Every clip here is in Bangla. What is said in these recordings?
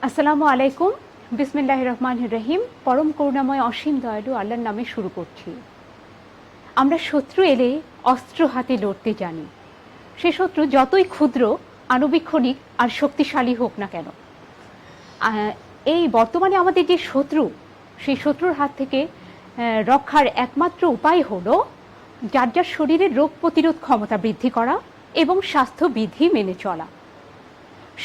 আসসালামু আলাইকুম। বিসমিল্লাহির রহমানির রহিম। পরম করুণাময় অসীম দয়ালু আল্লাহর নামে শুরু করছি। আমরা শত্রু এলে অস্ত্র হাতে লড়তে জানি, সে শত্রু যতই ক্ষুদ্র, আণুবীক্ষণিক আর শক্তিশালী হোক না কেন। এই বর্তমানে আমাদের যে শত্রু, সেই শত্রুর হাত থেকে রক্ষার একমাত্র উপায় হলো যার যার শরীরের রোগ প্রতিরোধ ক্ষমতা বৃদ্ধি করা এবং স্বাস্থ্যবিধি মেনে চলা।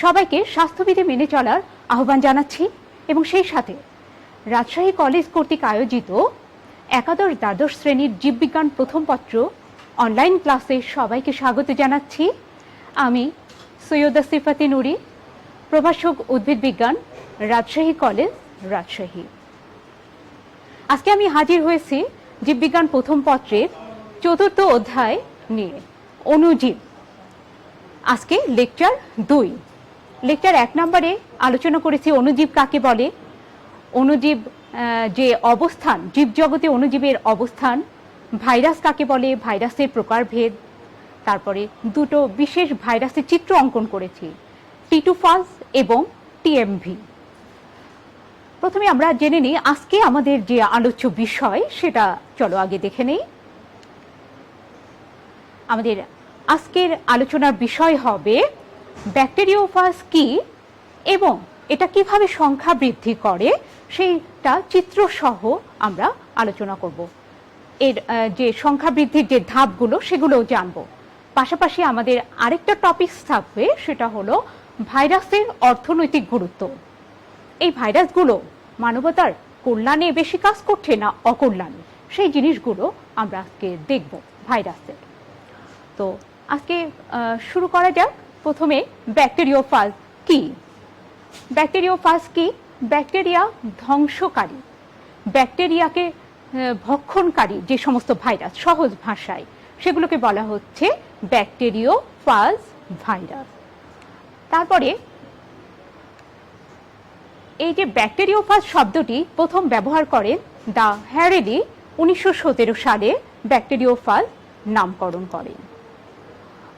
সবাইকে স্বাস্থ্যবিধি মেনে চলার আহ্বান জানাচ্ছি এবং সেই সাথে রাজশাহী কলেজ কর্তৃক আয়োজিত একাদশ দ্বাদশ শ্রেণীর জীববিজ্ঞান প্রথম পত্র অনলাইন ক্লাসে সবাইকে স্বাগত জানাচ্ছি। আমি সৈয়দা সিফাতি নুরি, প্রভাষক উদ্ভিদ বিজ্ঞান, রাজশাহী কলেজ, রাজশাহী। আজকে আমি হাজির হয়েছি জীববিজ্ঞান প্রথম পত্রের ৪র্থ অধ্যায় নিয়ে, অণুজীব। আজকে লেকচার ২। লেকচার ১ নম্বরে আলোচনা করেছি অণুজীব কাকে বলে, অণুজীব যে অবস্থান, জীবজগতে অণুজীবের অবস্থান, ভাইরাস কাকে বলে, ভাইরাসের প্রকারভেদ, তারপরে দুটো বিশেষ ভাইরাসের চিত্র অঙ্কন করেছি, টিটুফাস এবং টিএমভি। প্রথমে আমরা জেনে নিই আজকে আমাদের যে আলোচ্য বিষয় সেটা। চলো আগে দেখে নেই। আমাদের আজকের আলোচনার বিষয় হবে ব্যাকটেরিওফাজ কি এবং এটা কিভাবে সংখ্যা বৃদ্ধি করে, সেইটা চিত্রসহ আমরা আলোচনা করব। এর যে সংখ্যা বৃদ্ধির যে ধাপগুলো সেগুলোও জানব। পাশাপাশি আমাদের আরেকটা টপিকস থাকবে, সেটা হলো ভাইরাসের অর্থনৈতিক গুরুত্ব। এই ভাইরাসগুলো মানবতার কল্যাণে বেশি কাজ করছে না অকল্যাণে, সেই জিনিসগুলো আমরা আজকে দেখব ভাইরাসের। তো আজকে শুরু করা যাক। প্রথমে ব্যাকটেরিওফাজ কি। ব্যাকটেরিওফাজ কি? ব্যাকটেরিয়া ধ্বংসকারী, ব্যাকটেরিয়াকে ভক্ষণকারী যে সমস্ত ভাইরাস, সহজ ভাষায় সেগুলোকে বলা হচ্ছে ব্যাকটেরিওফাজ ভাইরাস। তারপরে এই যে ব্যাকটেরিওফাজ শব্দটি প্রথম ব্যবহার করেন দ্য হ্যারেলি 1917 সালে ব্যাকটেরিওফাজ নামকরণ করেন।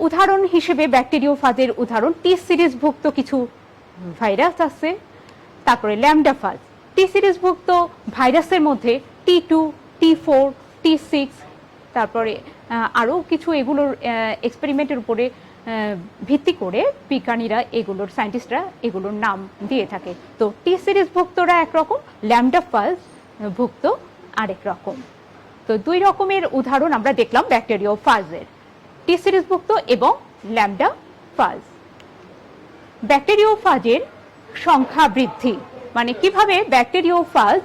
উদাহরণ হিসেবে ব্যাকটেরিওফাজের উদাহরণ টি সিরিজভুক্ত কিছু ভাইরাস আছে। তারপরে ল্যামডাফাজ। টি সিরিজভুক্ত ভাইরাসের মধ্যে T2, T4, T6, তারপরে আরও কিছু এগুলোর এক্সপেরিমেন্টের উপরে ভিত্তি করে বিজ্ঞানীরা এগুলোর, সায়েন্টিস্টরা এগুলোর নাম দিয়ে থাকে। তো টি সিরিজভুক্তরা একরকম, ল্যামডাফাজ ভুক্ত আরেক রকম। তো দুই রকমের উদাহরণ আমরা দেখলাম ব্যাকটেরিওফাজের, টি সিরিজভুক্ত এবং ল্যামডাফাজ। ব্যাকটেরিওফাজের সংখ্যা বৃদ্ধি মানে কিভাবে ব্যাকটেরিওফাজ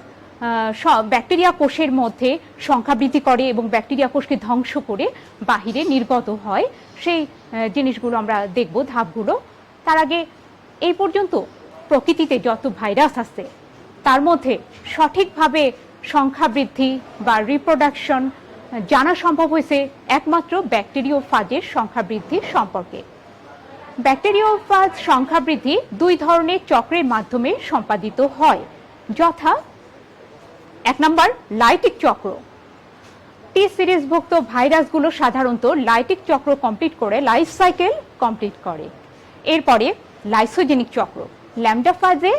ব্যাকটেরিয়া কোষের মধ্যে সংখ্যা বৃদ্ধি করে এবং ব্যাকটেরিয়া কোষকে ধ্বংস করে বাহিরে নির্গত হয়, সেই জিনিসগুলো আমরা দেখব, ধাপগুলো। তার আগে এই পর্যন্ত প্রকৃতিতে যত ভাইরাস আছে তার মধ্যে সঠিকভাবে সংখ্যা বৃদ্ধি বা রিপ্রোডাকশন জানা সম্ভব হয়েছে একমাত্র ব্যাকটেরিওফাজের সংখ্যা বৃদ্ধি সম্পর্কে। ব্যাকটেরিওফাজ সংখ্যা বৃদ্ধি দুই ধরনের চক্রের মাধ্যমে সম্পাদিত হয়, যথা ১ নম্বর লাইটিক চক্র। টি সিরিজভুক্ত ভাইরাসগুলো সাধারণত লাইটিক চক্র কমপ্লিট করে, লাইফ সাইকেল কমপ্লিট করে। এরপরে লাইসোজেনিক চক্র। ল্যামডাফাজে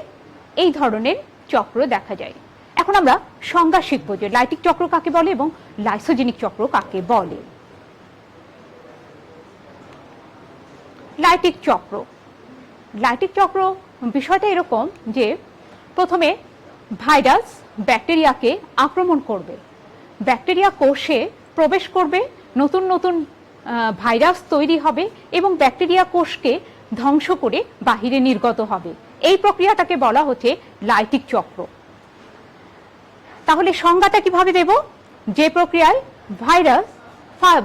এই ধরনের চক্র দেখা যায়। এখন আমরা সংজ্ঞা শিখব যে লাইটিক চক্র কাকে বলে এবং লাইসোজেনিক চক্র কাকে বলে। লাইটিক চক্র। লাইটিক চক্র বিষয়টা এরকম যে প্রথমে ভাইরাস ব্যাকটেরিয়াকে আক্রমণ করবে, ব্যাকটেরিয়া কোষে প্রবেশ করবে, নতুন নতুন ভাইরাস তৈরি হবে এবং ব্যাকটেরিয়া কোষকে ধ্বংস করে বাহিরে নির্গত হবে। এই প্রক্রিয়াটাকে বলা হচ্ছে লাইটিক চক্র। তাহলে সংজ্ঞাটা কিভাবে দেব? যে প্রক্রিয়ায় ভাইরাস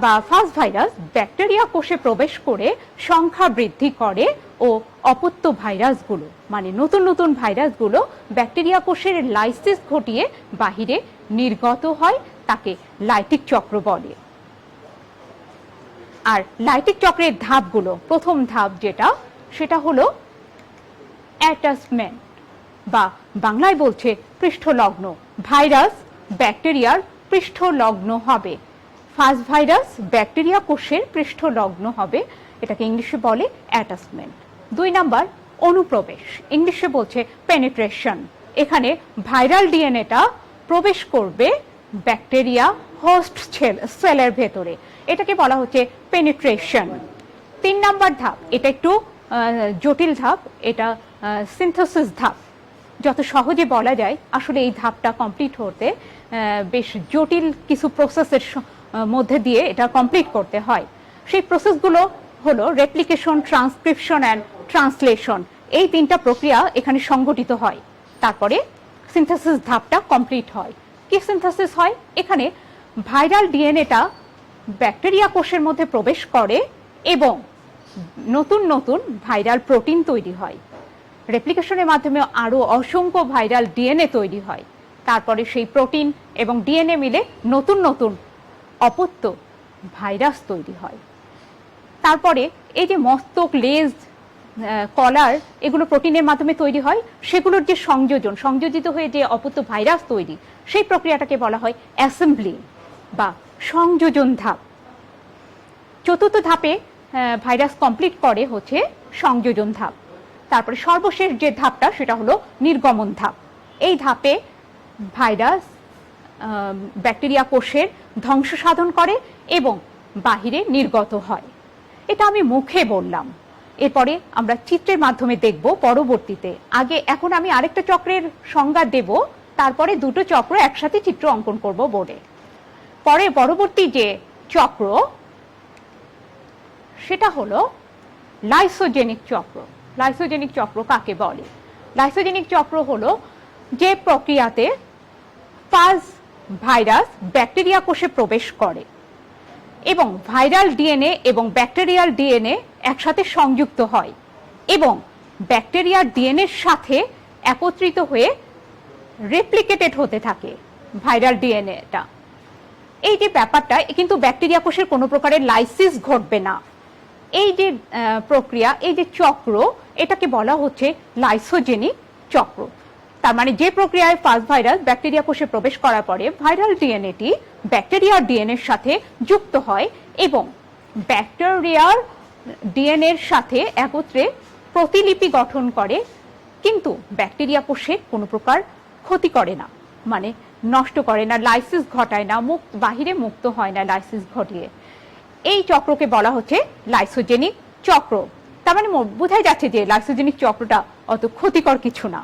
বা ফাজ ভাইরাস ব্যাকটেরিয়া কোষে প্রবেশ করে সংখ্যা বৃদ্ধি করে ও অপত্য ভাইরাসগুলো মানে নতুন নতুন ভাইরাসগুলো ব্যাকটেরিয়া কোষের লাইসিস ঘটিয়ে বাহিরে নির্গত হয়, তাকে লাইটিক চক্র বলে। আর লাইটিক চক্রের ধাপগুলো, প্রথম ধাপ যেটা, সেটা হলো অ্যাটাচমেন্ট বা বাংলায় বলছে পৃষ্ঠলগ্ন। ভাইরাস ব্যাকটেরিয়ার পৃষ্ঠলগ্ন হবে, ফাজ ভাইরাস ব্যাকটেরিয়া কোষের পৃষ্ঠলগ্ন হবে, এটাকে ইংলিশে বলে অ্যাটাচমেন্ট। ২ নাম্বার অনুপ্রবেশ, ইংলিশে বলছে পেনিট্রেশন। এখানে ভাইরাল ডিএনএটা প্রবেশ করবে ব্যাকটেরিয়া হোস্ট সেলের ভেতরে, এটাকে বলা হচ্ছে পেনিট্রেশন। 3 নম্বর ধাপ, এটা একটু জটিল ধাপ, এটা সিনথেসিস ধাপ। যত সহজে বলা যায়, আসলে এই ধাপটা কমপ্লিট হতে বেশ জটিল কিছু প্রসেসের মধ্যে দিয়ে এটা কমপ্লিট করতে হয়। সেই প্রসেসগুলো হলো রেপ্লিকেশন, ট্রান্সক্রিপশন অ্যান্ড ট্রান্সলেশন। এই 3টা প্রক্রিয়া এখানে সংগঠিত হয়, তারপরে সিনথেসিস ধাপটা কমপ্লিট হয়। কি সিনথেসিস হয়? এখানে ভাইরাল ডিএনএটা ব্যাকটেরিয়া কোষের মধ্যে প্রবেশ করে এবং নতুন নতুন ভাইরাল প্রোটিন তৈরি হয়। রেপ্লিকেশনের মাধ্যমে আরও অসংখ্য ভাইরাল ডিএনএ তৈরি হয়। তারপরে সেই প্রোটিন এবং ডিএনএ মিলে নতুন নতুন অপত্য ভাইরাস তৈরি হয়। তারপরে এই যে মস্তক, লেজ, কলার, এগুলো প্রোটিনের মাধ্যমে তৈরি হয়, সেগুলোর যে সংযোজিত হয়ে যে অপত্য ভাইরাস তৈরি, সেই প্রক্রিয়াটাকে বলা হয় অ্যাসেম্বলি বা সংযোজন ধাপ। চতুর্থ ধাপে ভাইরাস কমপ্লিট করে হচ্ছে সংযোজন ধাপ। তারপরে সর্বশেষ যে ধাপটা সেটা হলো নির্গমন ধাপ। এই ধাপে ভাইরাস ব্যাকটেরিয়া কোষের ধ্বংস সাধন করে এবং বাহিরে নির্গত হয়। এটা আমি মুখে বললাম, এরপরে আমরা চিত্রের মাধ্যমে দেখব পরবর্তীতে। এখন আমি আরেকটা চক্রের সংজ্ঞা দেব, তারপরে দুটো চক্র একসাথে চিত্র অঙ্কন করব বোর্ডে। পরবর্তী যে চক্র সেটা হলো লাইসোজেনিক চক্র। লাইসোজেনিক চক্র কাকে বলে? লাইসোজেনিক চক্র হলো যে প্রক্রিয়াতে ফাজ ভাইরাস ব্যাকটেরিয়া কোষে প্রবেশ করে এবং ভাইরাল ডিএনএ এবং ব্যাকটেরিয়াল ডিএনএ একসাথে সংযুক্ত হয় এবং ব্যাকটেরিয়ার ডিএনএর সাথে একত্রিত হয়ে রেপ্লিকেটেড হতে থাকে ভাইরাল ডিএনএটা। এই যে ব্যাপারটা, কিন্তু ব্যাকটেরিয়া কোষের কোনো প্রকারের লাইসিস ঘটবে না। এই যে প্রক্রিয়া, এই যে চক্র, এটাকে বলা হচ্ছে লাইসোজেনিক চক্র। তার মানে যে প্রক্রিয়ায় ফার্স্ট ভাইরাস ব্যাকটেরিয়া কোষে প্রবেশ করার পরে ভাইরাল ডিএনএটি ব্যাকটেরিয়ার ডিএনএর সাথে যুক্ত হয় এবং ব্যাকটেরিয়ার ডিএনএর সাথে একত্রে প্রতিলিপি গঠন করে, কিন্তু ব্যাকটেরিয়া কোষে কোনো প্রকার ক্ষতি করে না, মানে নষ্ট করে না, লাইসিস ঘটায় না, বাহিরে মুক্ত হয় না লাইসিস ঘটিয়ে। এই চক্রকে বলা হচ্ছে লাইসোজেনিক চক্র। তার মানে বোঝাই যাচ্ছে যে লাইসোজেনিক চক্রটা অত ক্ষতিকর কিছু না।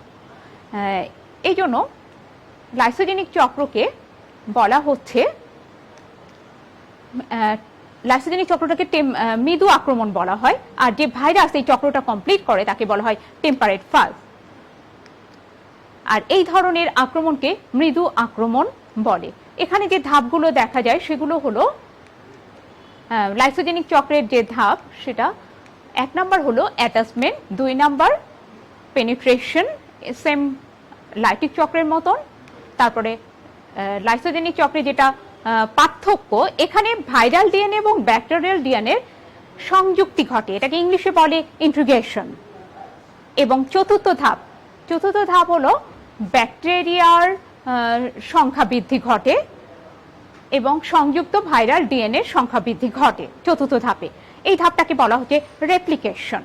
এই জন্য লাইসোজেনিক চক্রকে বলা হচ্ছে, লাইসোজেনিক চক্রটাকে মৃদু আক্রমণ বলা হয়, আর যে ভাইরাস এই চক্রটা কমপ্লিট করে তাকে বলা হয় টেম্পারেট ফাজ। আর এই ধরনের আক্রমণকে মৃদু আক্রমণ বলে। এখানে যে ধাপগুলো দেখা যায় সেগুলো হলো লাইসোজেনিক চক্রের যে ধাপ, সেটা 1 নম্বর হলো অ্যাটাচমেন্ট, 2 নম্বর পেনিট্রেশন, সেম লাইটিক চক্রের মতন। তারপরে লাইসোজেনিক চক্রে যেটা পার্থক্য, এখানে ভাইরাল ডিএনএ এবং ব্যাকটেরিয়াল ডিএনএ সংযুক্তি ঘটে, এটাকে ইংলিশে বলে ইন্টিগ্রেশন। এবং চতুর্থ ধাপ হলো ব্যাকটেরিয়ার সংখ্যা বৃদ্ধি ঘটে এবং সংযুক্ত ভাইরাল ডিএনএ সংখ্যা বৃদ্ধি ঘটে চতুর্থ ধাপে। এই ধাপটাকে বলা হচ্ছে রেপ্লিকেশন।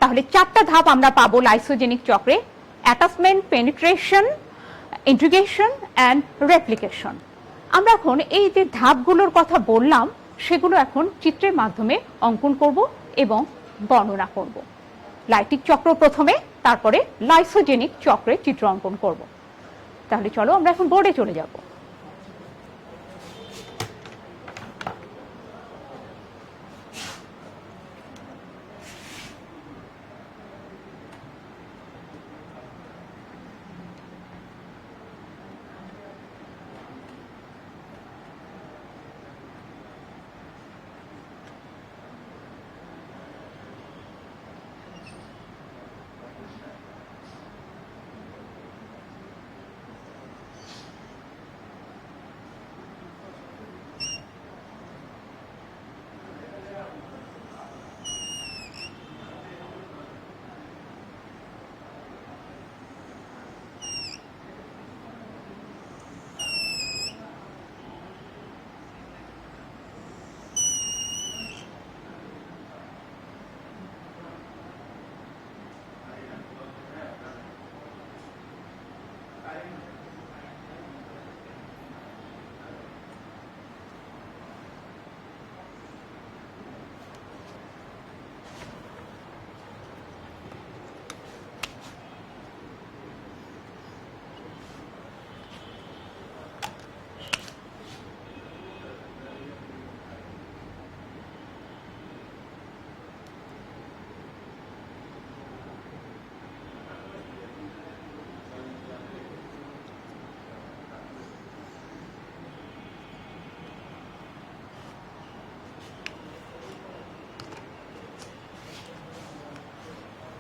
তাহলে 4টা ধাপ আমরা পাবো লাইসোজেনিক চক্রে: attachment, penetration, integration and replication. আমরা এখন এই যে ধাপগুলোর কথা বললাম সেগুলো এখন চিত্রের মাধ্যমে অঙ্কন করব এবং বর্ণনা করব। লাইটিক চক্র প্রথমে, তারপরে লাইসোজেনিক চক্রের চিত্র অঙ্কন করব। তাহলে চলো আমরা এখন বোর্ডে চলে যাব।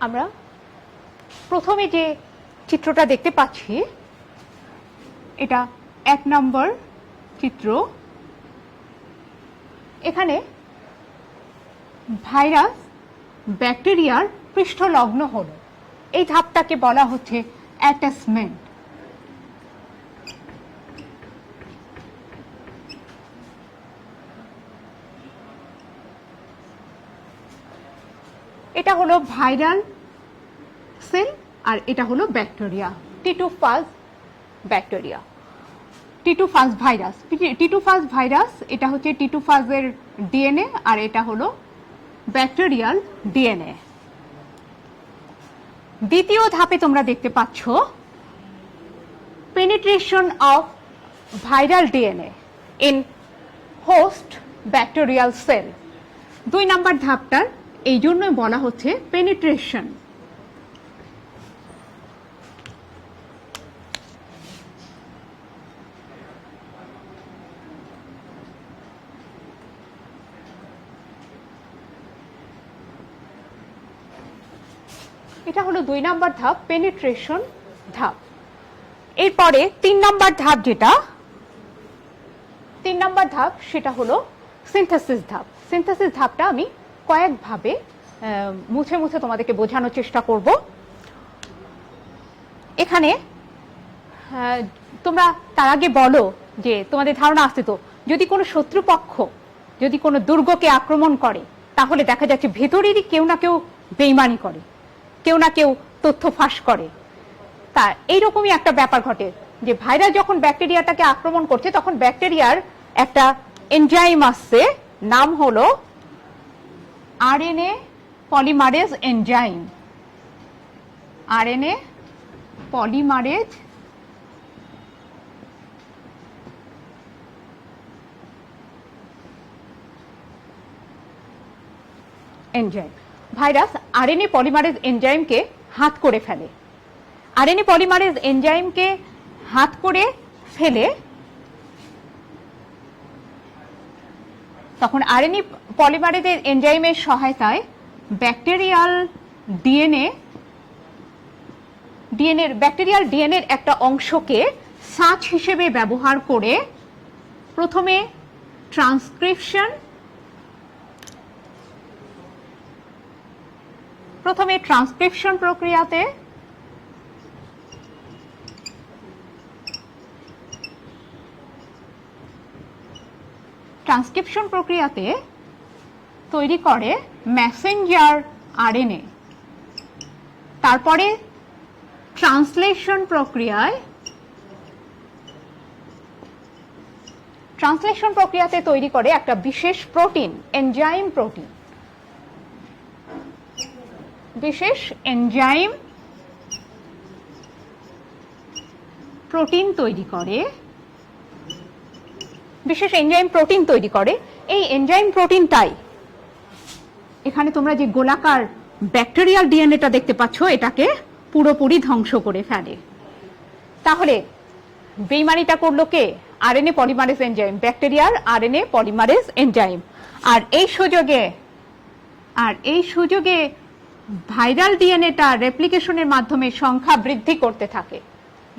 আমরা প্রথমে যে চিত্রটা দেখতে পাচ্ছি এটা 1 নম্বর চিত্র। এখানে ভাইরাস ব্যাকটেরিয়ার পৃষ্ঠলগ্ন হলো, এই ধাপটাকে বলা হচ্ছে অ্যাটাচমেন্ট। এটা হলো ভাইরাল সেল আর এটা হলো ব্যাকটেরিয়া, টিটুফাস ব্যাকটেরিয়া, টিটুফাস ভাইরাস। টিটুফাস ভাইরাস এটা হচ্ছে টিটুফাসের ডিএনএ আর এটা হলো ব্যাকটেরিয়াল ডিএনএ। দ্বিতীয় ধাপে তোমরা দেখতে পাচ্ছ penetration of viral DNA in host bacterial sell. 2 নম্বর ধাপটার এই জন্যই বলা হচ্ছে পেনিট্রেশন। এটা হলো 2 নম্বর ধাপ, পেনিট্রেশন ধাপ। এরপরে 3 নম্বর ধাপ, যেটা 3 নম্বর ধাপ সেটা হলো সিনথেসিস ধাপ। সিনথেসিস ধাপটা আমি কয়েকভাবে মুছে মুছে তোমাদেরকে বোঝানোর চেষ্টা করব। এখানে তোমরা তার আগে বলো যে তোমাদের ধারণা আছে তো, যদি কোনো শত্রুপক্ষ যদি কোনো দুর্গকে আক্রমণ করে তাহলে দেখা যাচ্ছে ভেতরেরই কেউ না কেউ বেইমানি করে, কেউ না কেউ তথ্য ফাঁস করে। তা এইরকমই একটা ব্যাপার ঘটে যে ভাইরাস যখন ব্যাকটেরিয়াটাকে আক্রমণ করছে তখন ব্যাকটেরিয়ার একটা এনজাইম আসছে, নাম হলো RNA polymerase enzyme. RNA polymerase enzyme. Virus RNA polymerase এনজাইমকে হাত করে ফেলে। আরএনএ পলিমারেজ এনজাইমকে হাত করে ফেলে তখন আরএনএ পলিমারেজ এনজাইমের সহায়তায় ব্যাকটেরিয়াল ডিএনএর একটা অংশকে সাচ হিসেবে ব্যবহার করে প্রথমে ট্রান্সক্রিপশন প্রক্রিয়াতে তৈরি করে মেসেঞ্জার আরএনএ। তারপরে ট্রান্সলেশন প্রক্রিয়াতে তৈরি করে একটা বিশেষ প্রোটিন, এনজাইম প্রোটিন, বিশেষ এনজাইম প্রোটিন তৈরি করে। এই এনজাইম প্রোটিনটাই এখানে তোমরা যে গোলাকার ব্যাকটেরিয়াল ডিএনএটা দেখতে পাচ্ছ এটাকে পুরোপুরি ধ্বংস করে ফেলে। তাহলে বেইমানিটা করলো কে? আরএনএ পলিমারেজ এনজাইম, ব্যাকটেরিয়ার আরএনএ পলিমারেজ এনজাইম। আর এই সুযোগে ভাইরাল ডিএনএটা রেপ্লিকেশনের মাধ্যমে সংখ্যা বৃদ্ধি করতে থাকে,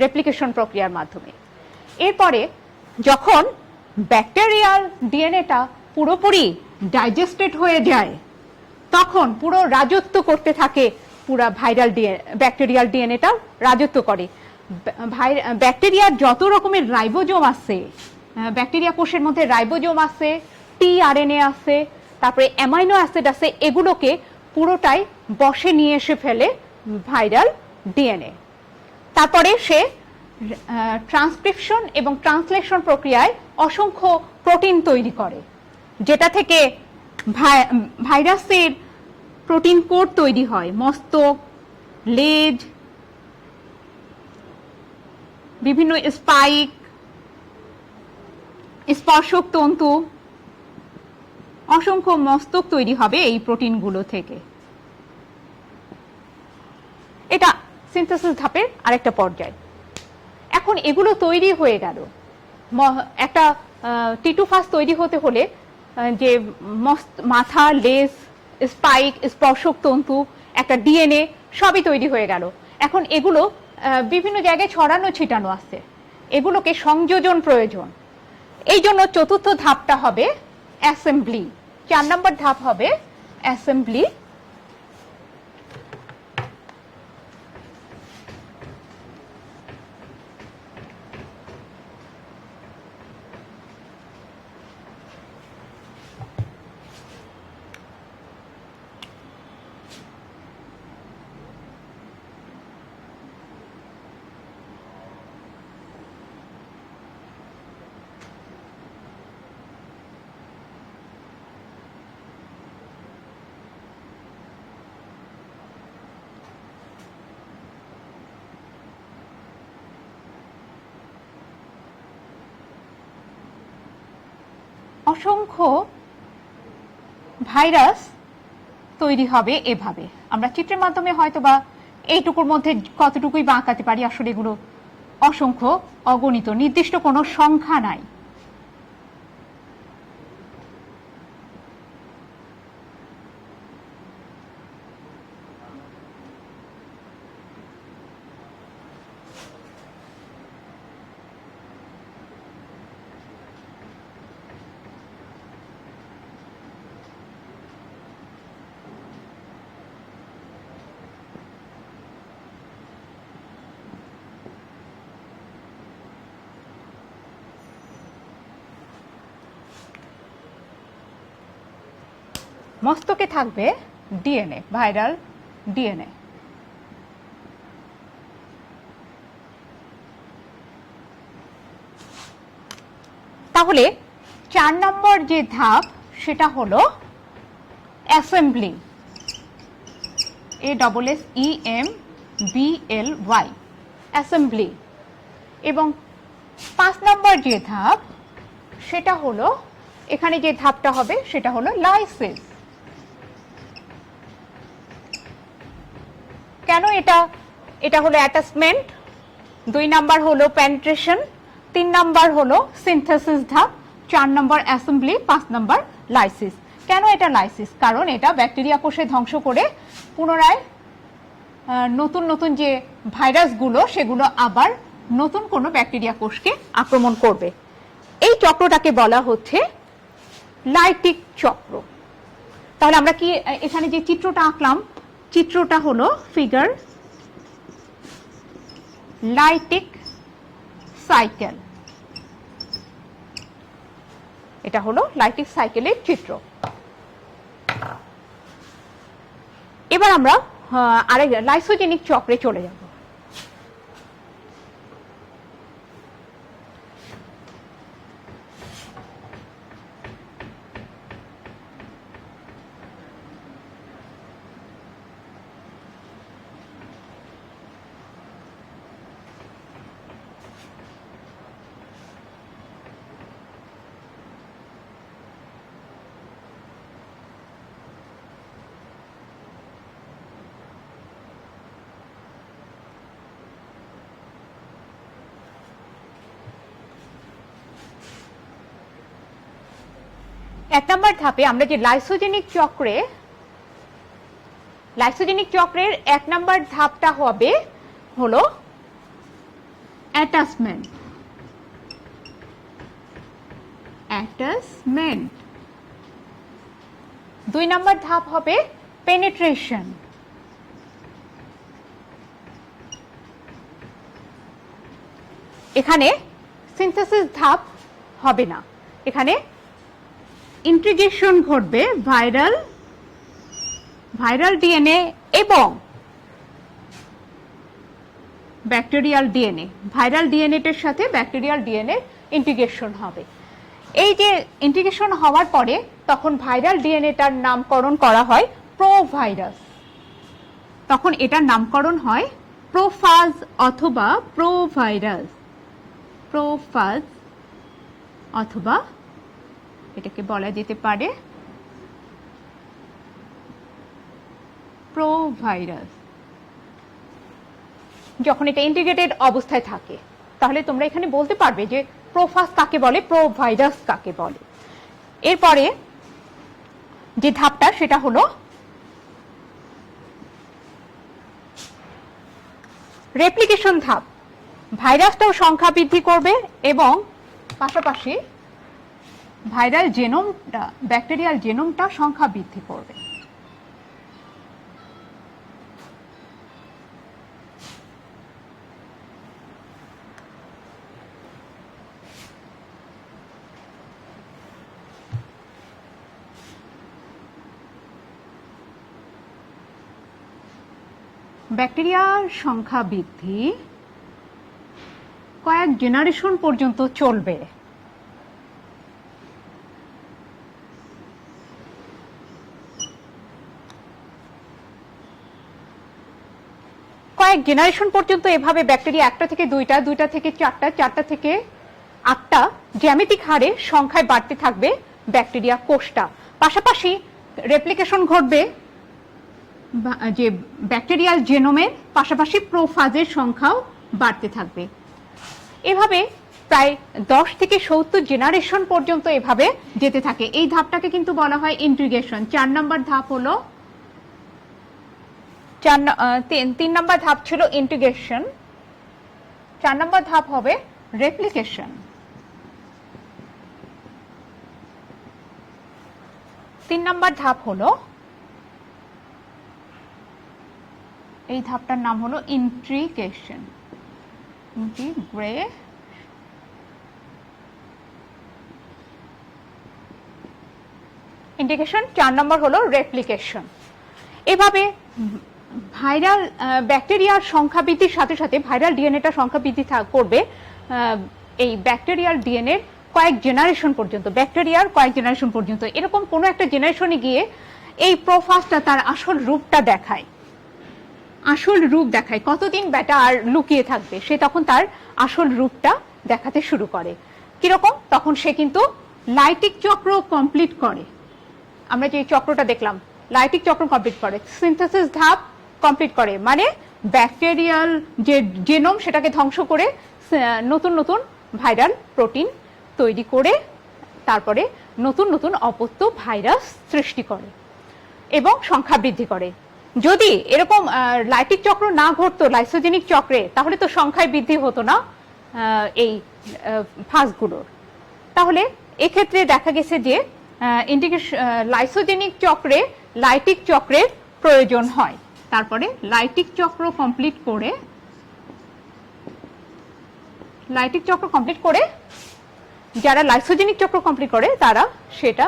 রেপ্লিকেশন প্রক্রিয়ার মাধ্যমে। এরপরে যখন ব্যাকটেরিয়াল ডিএনএটা পুরোপুরি ডাইজেস্টেড হয়ে যায় তখন পুরো রাজত্ব করতে থাকে, পুরো ব্যাকটেরিয়াল ডিএনএটাও রাজত্ব করে। ব্যাকটেরিয়ার যত রকমের রাইবোজোম আছে, ব্যাকটেরিয়া কোষের মধ্যে রাইবোজোম আছে, টিআরএনএ আছে, তারপরে অ্যামাইনো অ্যাসিড আছে, এগুলোকে পুরোটাই বশে নিয়ে এসে ফেলে ভাইরাল ডিএনএ। তারপরে সে ট্রান্সক্রিপশন এবং ট্রান্সলেশন প্রক্রিয়ায় অসংখ্য প্রোটিন তৈরি করে, যেটা থেকে ভাইরাসের প্রোটিন কোড তৈরি হয়। মস্তক, লেজ, বিভিন্ন স্পাইক, স্পর্শক তন্তু, অসংখ্য মস্তক তৈরি হবে এই প্রোটিনগুলো থেকে। এটা সিনথেসিস ধাপের আরেকটা পর্যায়। এখন এগুলো তৈরি হয়ে গেল, একটা টিটুফাস তৈরি হতে হলে যে মাথা, লেজ, স্পাইক, স্পর্শক তন্তু একটা ডিএনএ, সবই তৈরি হয়ে গেল। এখন এগুলো বিভিন্ন জায়গায় ছড়ানো ছিটানো আছে, এগুলোকে সংযোজন প্রয়োজন। এই জন্য চতুর্থ ধাপটা হবে অ্যাসেম্বলি, 4 নম্বর ধাপ হবে অ্যাসেম্বলি। অসংখ্য ভাইরাস তৈরি হবে এভাবে। আমরা চিত্রের মাধ্যমে হয়তো বা এইটুকুর মধ্যে কতটুকুই বা আঁকাতে পারি, আসলে এগুলো অসংখ্য, অগণিত, নির্দিষ্ট কোনো সংখ্যা নাই। মস্তকে থাকবে ডিএনএ, ভাইরাল ডিএনএ। তাহলে 4 নম্বর যে ধাপ সেটা হলো অ্যাসেম্বলি, ASSEMBLY, অ্যাসেম্বলি। এবং 5 নম্বর যে ধাপ সেটা হলো, এখানে যে ধাপটা হবে সেটা হলো লাইসিস। কেন এটা হলো অ্যাটাচমেন্ট, 2 নাম্বার হলো পেনিট্রেশন, 3 নাম্বার হলো সিনথেসিস ধাপ, 4 নাম্বার অ্যাসেম্বলি, 5 নাম্বার লাইসিস। কেন এটা লাইসিস? কারণ এটা ব্যাকটেরিয়া কোষে ধ্বংস করে পুনরায় নতুন নতুন যে ভাইরাসগুলো সেগুলো আবার নতুন কোনো ব্যাকটেরিয়া কোষকে আক্রমণ করবে। এই চক্রটাকে বলা হচ্ছে লাইটিক চক্র। তাহলে আমরা কি এখানে যে চিত্রটা আঁকলাম, চিত্রটা হলো ফিগার লাইটিক সাইকেল। এটা হলো লাইটিক সাইকেলের চিত্র। এবার আমরা আরেক লাইসোজেনিক চক্রে চলে যাব। এক নম্বর ধাপে আমরা যে লাইসোজেনিক চক্রের 1 নম্বর ধাপটা হবে হলো অ্যাটাচমেন্ট। 2 নম্বর ধাপ হবে পেনিট্রেশন। এখানে সিনথেসিস ধাপ হবে না, এখানে ইন্টিগ্রেশন ঘটবে ভাইরাল ডিএনএ এবং ব্যাকটেরিয়াল ডিএনএ। ভাইরাল ডিএনএটার সাথে ব্যাকটেরিয়াল ডিএনএ ইন্টিগ্রেশন হবে। এই যে ইন্টিগ্রেশন হওয়ার পরে তখন ভাইরাল ডিএনএটার নামকরণ করা হয় প্রোভাইরাস। তখন এটার নামকরণ হয় প্রোফাজ অথবা প্রোভাইরাস। প্রোফাজ অথবা এটাকে বলা যেতে পারে প্রোভাইরাস। যখন এটা ইন্টিগ্রেটেড অবস্থায় থাকে তাহলে তোমরা এখানে বলতে পারবে যে প্রোফাজ কাকে বলে, প্রোভাইরাস কাকে বলে। এরপরে যে ধাপটা সেটা হলো রেপ্লিকেশন ধাপ, ভাইরাসটাও সংখ্যা বৃদ্ধি করবে এবং পাশাপাশি ভাইরাল জেনোমটা, ব্যাকটেরিয়াল জেনোমটা সংখ্যা বৃদ্ধি করবে। ব্যাকটেরিয়ার সংখ্যা বৃদ্ধি কয়েক জেনারেশন পর্যন্ত চলবে। কয়েক জেনারেশন পর্যন্ত এভাবে ব্যাকটেরিয়া একটা থেকে দুইটা, দুইটা থেকে চারটা, চারটা থেকে আটটা জ্যামিতিক হারে সংখ্যায় বাড়তে থাকবে ব্যাকটেরিয়া কোষটা। পাশাপাশি রেপ্লিকেশন ঘটবে যে ব্যাকটেরিয়াল জেনোমের, পাশাপাশি প্রোফাজের সংখ্যাও বাড়তে থাকবে। এভাবে প্রায় 10 থেকে 70 জেনারেশন পর্যন্ত এভাবে যেতে থাকে। এই ধাপটাকে কিন্তু বলা হয় ইন্টিগ্রেশন। 4 নম্বর ধাপ হলো 3 নম্বর ধাপ ছিল ইন্টিগ্রেশন, 4 নম্বর ধাপ হবে রেপ্লিকেশন। 3 নম্বর ধাপ হলো, এই ধাপটার নাম হলো ইন্টিগ্রেশন। ইন্টিগ্রেশন 4 নম্বর হলো রেপ্লিকেশন। এভাবে ভাইরাল ব্যাকটেরিয়ার সংখ্যা বৃদ্ধির সাথে সাথে ভাইরাল ডিএনএটা সংখ্যা বৃদ্ধি করবে এই ব্যাকটেরিয়াল ডিএনএর কয়েক জেনারেশন পর্যন্ত, ব্যাকটেরিয়ার কয়েক জেনারেশন পর্যন্ত। এরকম কোনো একটা জেনারেশনে গিয়ে এই প্রোফাজটা তার আসল রূপটা দেখায়, আসল রূপ দেখায়। কতদিন ব্যাটা আর লুকিয়ে থাকবে, সে তখন তার আসল রূপটা দেখাতে শুরু করে। কিরকম? তখন সে কিন্তু লাইটিক চক্র কমপ্লিট করে। আমরা যে চক্রটা দেখলাম, লাইটিক চক্র কমপ্লিট করে, সিনথেসিস ধাপ কমপ্লিট করে, মানে ব্যাকটেরিয়াল যে জেনোম সেটাকে ধ্বংস করে নতুন নতুন ভাইরাল প্রোটিন তৈরি করে তারপরে নতুন নতুন অপত্য ভাইরাস সৃষ্টি করে এবং সংখ্যা বৃদ্ধি করে। যদি এরকম লাইটিক চক্র না ঘটতো লাইসোজেনিক চক্রে, তাহলে তো সংখ্যায় বৃদ্ধি হতো না এই ফাজগুলোর। তাহলে এক্ষেত্রে দেখা গেছে যে লাইসোজেনিক চক্রে লাইটিক চক্রের প্রয়োজন হয়। তারপরে লাইটিক চক্র কমপ্লিট করে যারা লাইসোজেনিক চক্র কমপ্লিট করে তারা সেটা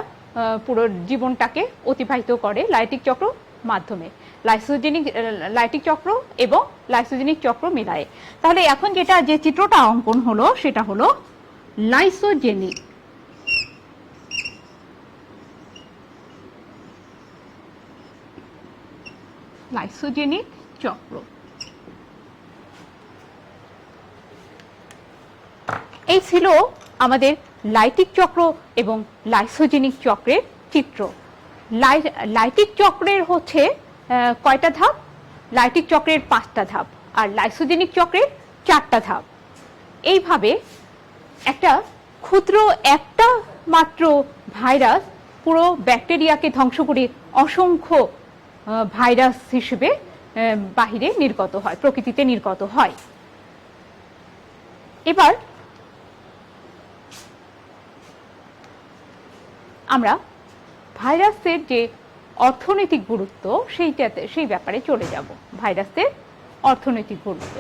পুরো জীবনটাকে অতিবাহিত করে লাইটিক চক্র মাধ্যমে, লাইটিক চক্র এবং লাইসোজেনিক চক্র মিলায়ে। তাহলে এখন যে চিত্রটা অঙ্কন হলো সেটা হলো লাইসোজেনিক চক্র। এই ছিল আমাদের লাইটিক চক্র এবং লাইসোজেনিক চক্রের চিত্র। লাইটিক চক্রের হচ্ছে কয়টা ধাপ? লাইটিক চক্রের 5টা ধাপ, আর লাইসোজেনিক চক্রের 4টা ধাপ। এইভাবে একটা ক্ষুদ্র একটা মাত্র ভাইরাস পুরো ব্যাকটেরিয়াকে ধ্বংস করে অসংখ্য ভাইরাস হিসেবে বাহিরে নির্গত হয়, প্রকৃতিতে নির্গত হয়। এবার আমরা ভাইরাসের যে অর্থনৈতিক গুরুত্ব সেই ব্যাপারে চলে যাব। ভাইরাসের অর্থনৈতিক গুরুত্ব।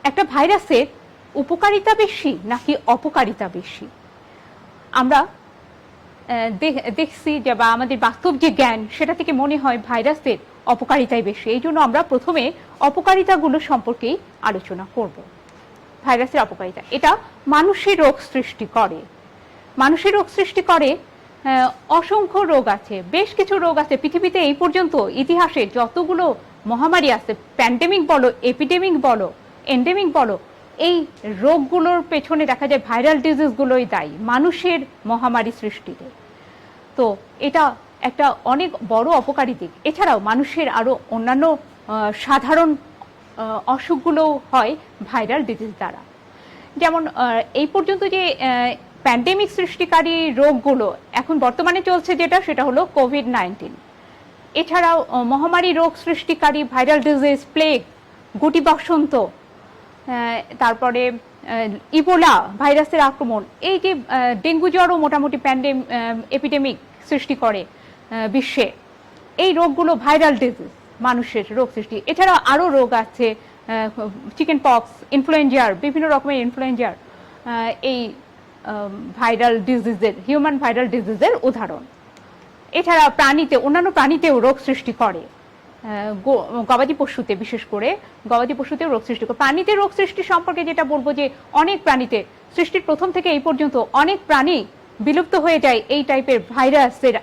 একটা ভাইরাসের উপকারিতা বেশি নাকি অপকারিতা বেশি? আমরা দেখছি যে, বা আমাদের বাস্তব যে জ্ঞান সেটা থেকে মনে হয় ভাইরাসের অপকারিতাই বেশি। এই জন্য আমরা প্রথমে অপকারিতাগুলো সম্পর্কেই আলোচনা করব। ভাইরাসের অপকারিতা, এটা মানুষের রোগ সৃষ্টি করে। মানুষের রোগ সৃষ্টি করে অসংখ্য রোগ আছে, বেশ কিছু রোগ আছে পৃথিবীতে। এই পর্যন্ত ইতিহাসে যতগুলো মহামারী আছে, প্যান্ডেমিক বলো, এপিডেমিক বলো, এন্ডেমিক বলো, এই রোগগুলোর পেছনে দেখা যায় ভাইরাল ডিজিজগুলোই দায়ী মানুষের মহামারী সৃষ্টিতে। তো এটা একটা অনেক বড় অপকারী দিক। এছাড়াও মানুষের আরো অন্যান্য সাধারণ অসুখগুলো হয় ভাইরাল ডিজিজ দ্বারা। যেমন এই পর্যন্ত যে প্যান্ডেমিক সৃষ্টিকারী রোগগুলো এখন বর্তমানে চলছে সেটা হলো কোভিড-19। এছাড়াও মহামারী রোগ সৃষ্টিকারী ভাইরাল ডিজিজ, প্লেগ, গুটি বসন্ত, তারপরে ইবোলা ভাইরাসের আক্রমণ, এই যে ডেঙ্গু জ্বরও মোটামুটি এপিডেমিক সৃষ্টি করে বিশ্বে। এই রোগগুলো ভাইরাল ডিজিজ, মানুষের রোগ সৃষ্টি। এছাড়া আরও রোগ আছে, চিকেন পক্স, ইনফ্লুয়েঞ্জার, বিভিন্ন রকমের ইনফ্লুয়েঞ্জার এই ভাইরাল ডিজিজের, হিউম্যান ভাইরাল ডিজিজের উদাহরণ। এছাড়া অন্যান্য প্রাণীতেও রোগ সৃষ্টি করে, গবাদি পশুতে, বিশেষ করে গবাদি পশুতেও রোগ সৃষ্টি করে। প্রাণীতে রোগ সৃষ্টি সম্পর্কে যেটা বলবো যে অনেক প্রাণীতে সৃষ্টির প্রথম থেকে এই পর্যন্ত অনেক প্রাণী বিলুপ্ত হয়ে যায় এই টাইপের ভাইরাসের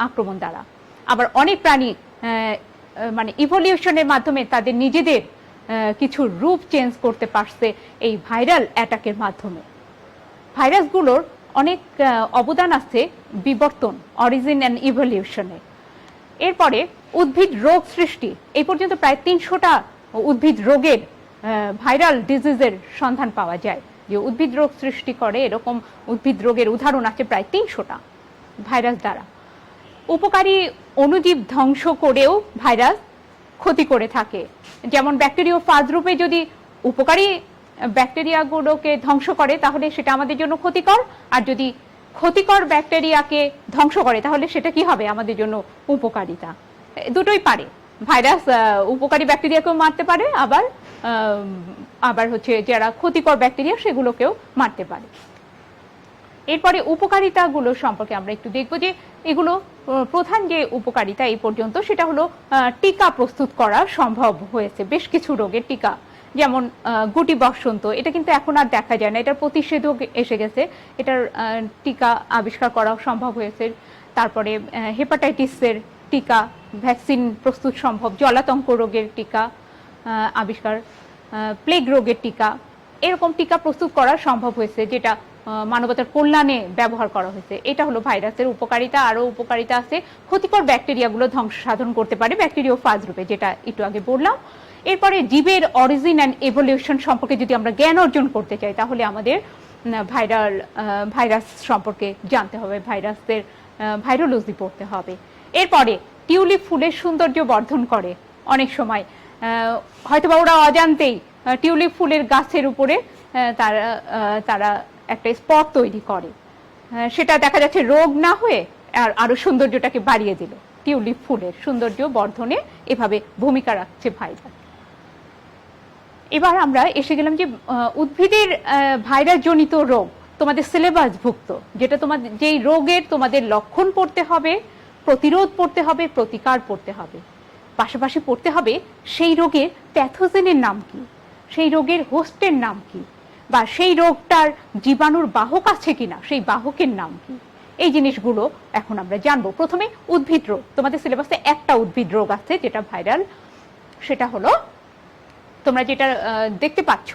আক্রমণ দ্বারা। আবার অনেক প্রাণী মানে ইভলিউশনের মাধ্যমে তাদের নিজেদের কিছু রূপ চেঞ্জ করতে পারছে এই ভাইরাল অ্যাটাকের মাধ্যমে। ভাইরাসগুলোর অনেক অবদান আছে বিবর্তন, অরিজিন অ্যান্ড ইভলিউশনে। এরপরে উদ্ভিদ রোগ সৃষ্টি, এই পর্যন্ত প্রায় 300টা উদ্ভিদ রোগের ভাইরাল ডিজিজের সন্ধান পাওয়া যায়, যে উদ্ভিদ রোগ সৃষ্টি করে এরকম উদ্ভিদ রোগের উদাহরণ আছে প্রায় 300টা ভাইরাস দ্বারা। উপকারী অণুজীব ধ্বংস করেও ভাইরাস ক্ষতি করে থাকে। যেমন ব্যাকটেরিওফাজ রূপে যদি উপকারী ব্যাকটেরিয়াগুলোকে ধ্বংস করে তাহলে সেটা আমাদের জন্য ক্ষতিকর, আর যদি ক্ষতিকর ব্যাকটেরিয়াকে ধ্বংস করে তাহলে সেটা কি হবে, আমাদের জন্য উপকারিতা। দুটোই পারে, ভাইরাস উপকারী ব্যাকটেরিয়াকেও মারতে পারে, আবার হচ্ছে যারা ক্ষতিকর ব্যাকটেরিয়া সেগুলোকেও মারতে পারে। এরপরে উপকারিতাগুলো সম্পর্কে আমরা একটু দেখব যে এগুলো প্রধান যে উপকারিতা এই পর্যন্ত সেটা হলো টিকা প্রস্তুত করা সম্ভব হয়েছে, বেশ কিছু রোগের টিকা। যেমন গুটি বসন্ত, এটা কিন্তু এখন আর দেখা যায় না, এটার প্রতিষেধক এসে গেছে, এটার টিকা আবিষ্কার করা সম্ভব হয়েছে। তারপরে হেপাটাইটিসের টিকা, ভ্যাকসিন প্রস্তুত সম্ভব। জলাতঙ্ক রোগের টিকা আবিষ্কার, প্লেগ রোগের টিকা, এরকম টিকা প্রস্তুত করা সম্ভব হয়েছে, যেটা মানবতার কল্যাণে ব্যবহার করা হয়েছে। এটা হলো ভাইরাসের উপকারিতা। আরও উপকারিতা আছে, ক্ষতিকর ব্যাকটেরিয়াগুলো ধ্বংস সাধন করতে পারে ব্যাকটেরিওফাজ রূপে, যেটা একটু আগে বললাম। এরপরে জীবের অরিজিন অ্যান্ড এভলিউশন সম্পর্কে যদি আমরা জ্ঞান অর্জন করতে চাই তাহলে আমাদের ভাইরাস সম্পর্কে জানতে হবে, ভাইরাসের ভাইরোলজি পড়তে হবে। এরপরে টিউলিপ ফুলের সৌন্দর্য বর্ধন করে। অনেক সময় হয়তোবা ওরা অজান্তেই টিউলিপ ফুলের গাছের উপরে তারা একটা স্পট তৈরি করে, সেটা দেখা যাচ্ছে রোগ না হয়ে আরো সৌন্দর্যটাকে বাড়িয়ে দিল। টিউলিপ ফুলের সৌন্দর্য বর্ধনে এভাবে ভূমিকা রাখছে ভাইরাস। এবার আমরা এসে গেলাম যে উদ্ভিদের ভাইরাস জনিত রোগ তোমাদের সিলেবাসভুক্ত, যেটা তোমাদের যেই রোগের তোমাদের লক্ষণ পড়তে হবে, প্রতিরোধ পড়তে হবে, প্রতিকার পড়তে হবে, পাশাপাশি পড়তে হবে সেই রোগের প্যাথোজেনের নাম কি, সেই রোগের হোস্টের নাম কি, বা সেই রোগটার জীবাণুর বাহক আছে কিনা, সেই বাহকের নাম কি। এই জিনিসগুলো এখন আমরা জানবো। প্রথমে উদ্ভিদ রোগ, তোমাদের সিলেবাসে একটা উদ্ভিদ রোগ আছে যেটা ভাইরাল, সেটা হলো তোমরা যেটা দেখতে পাচ্ছ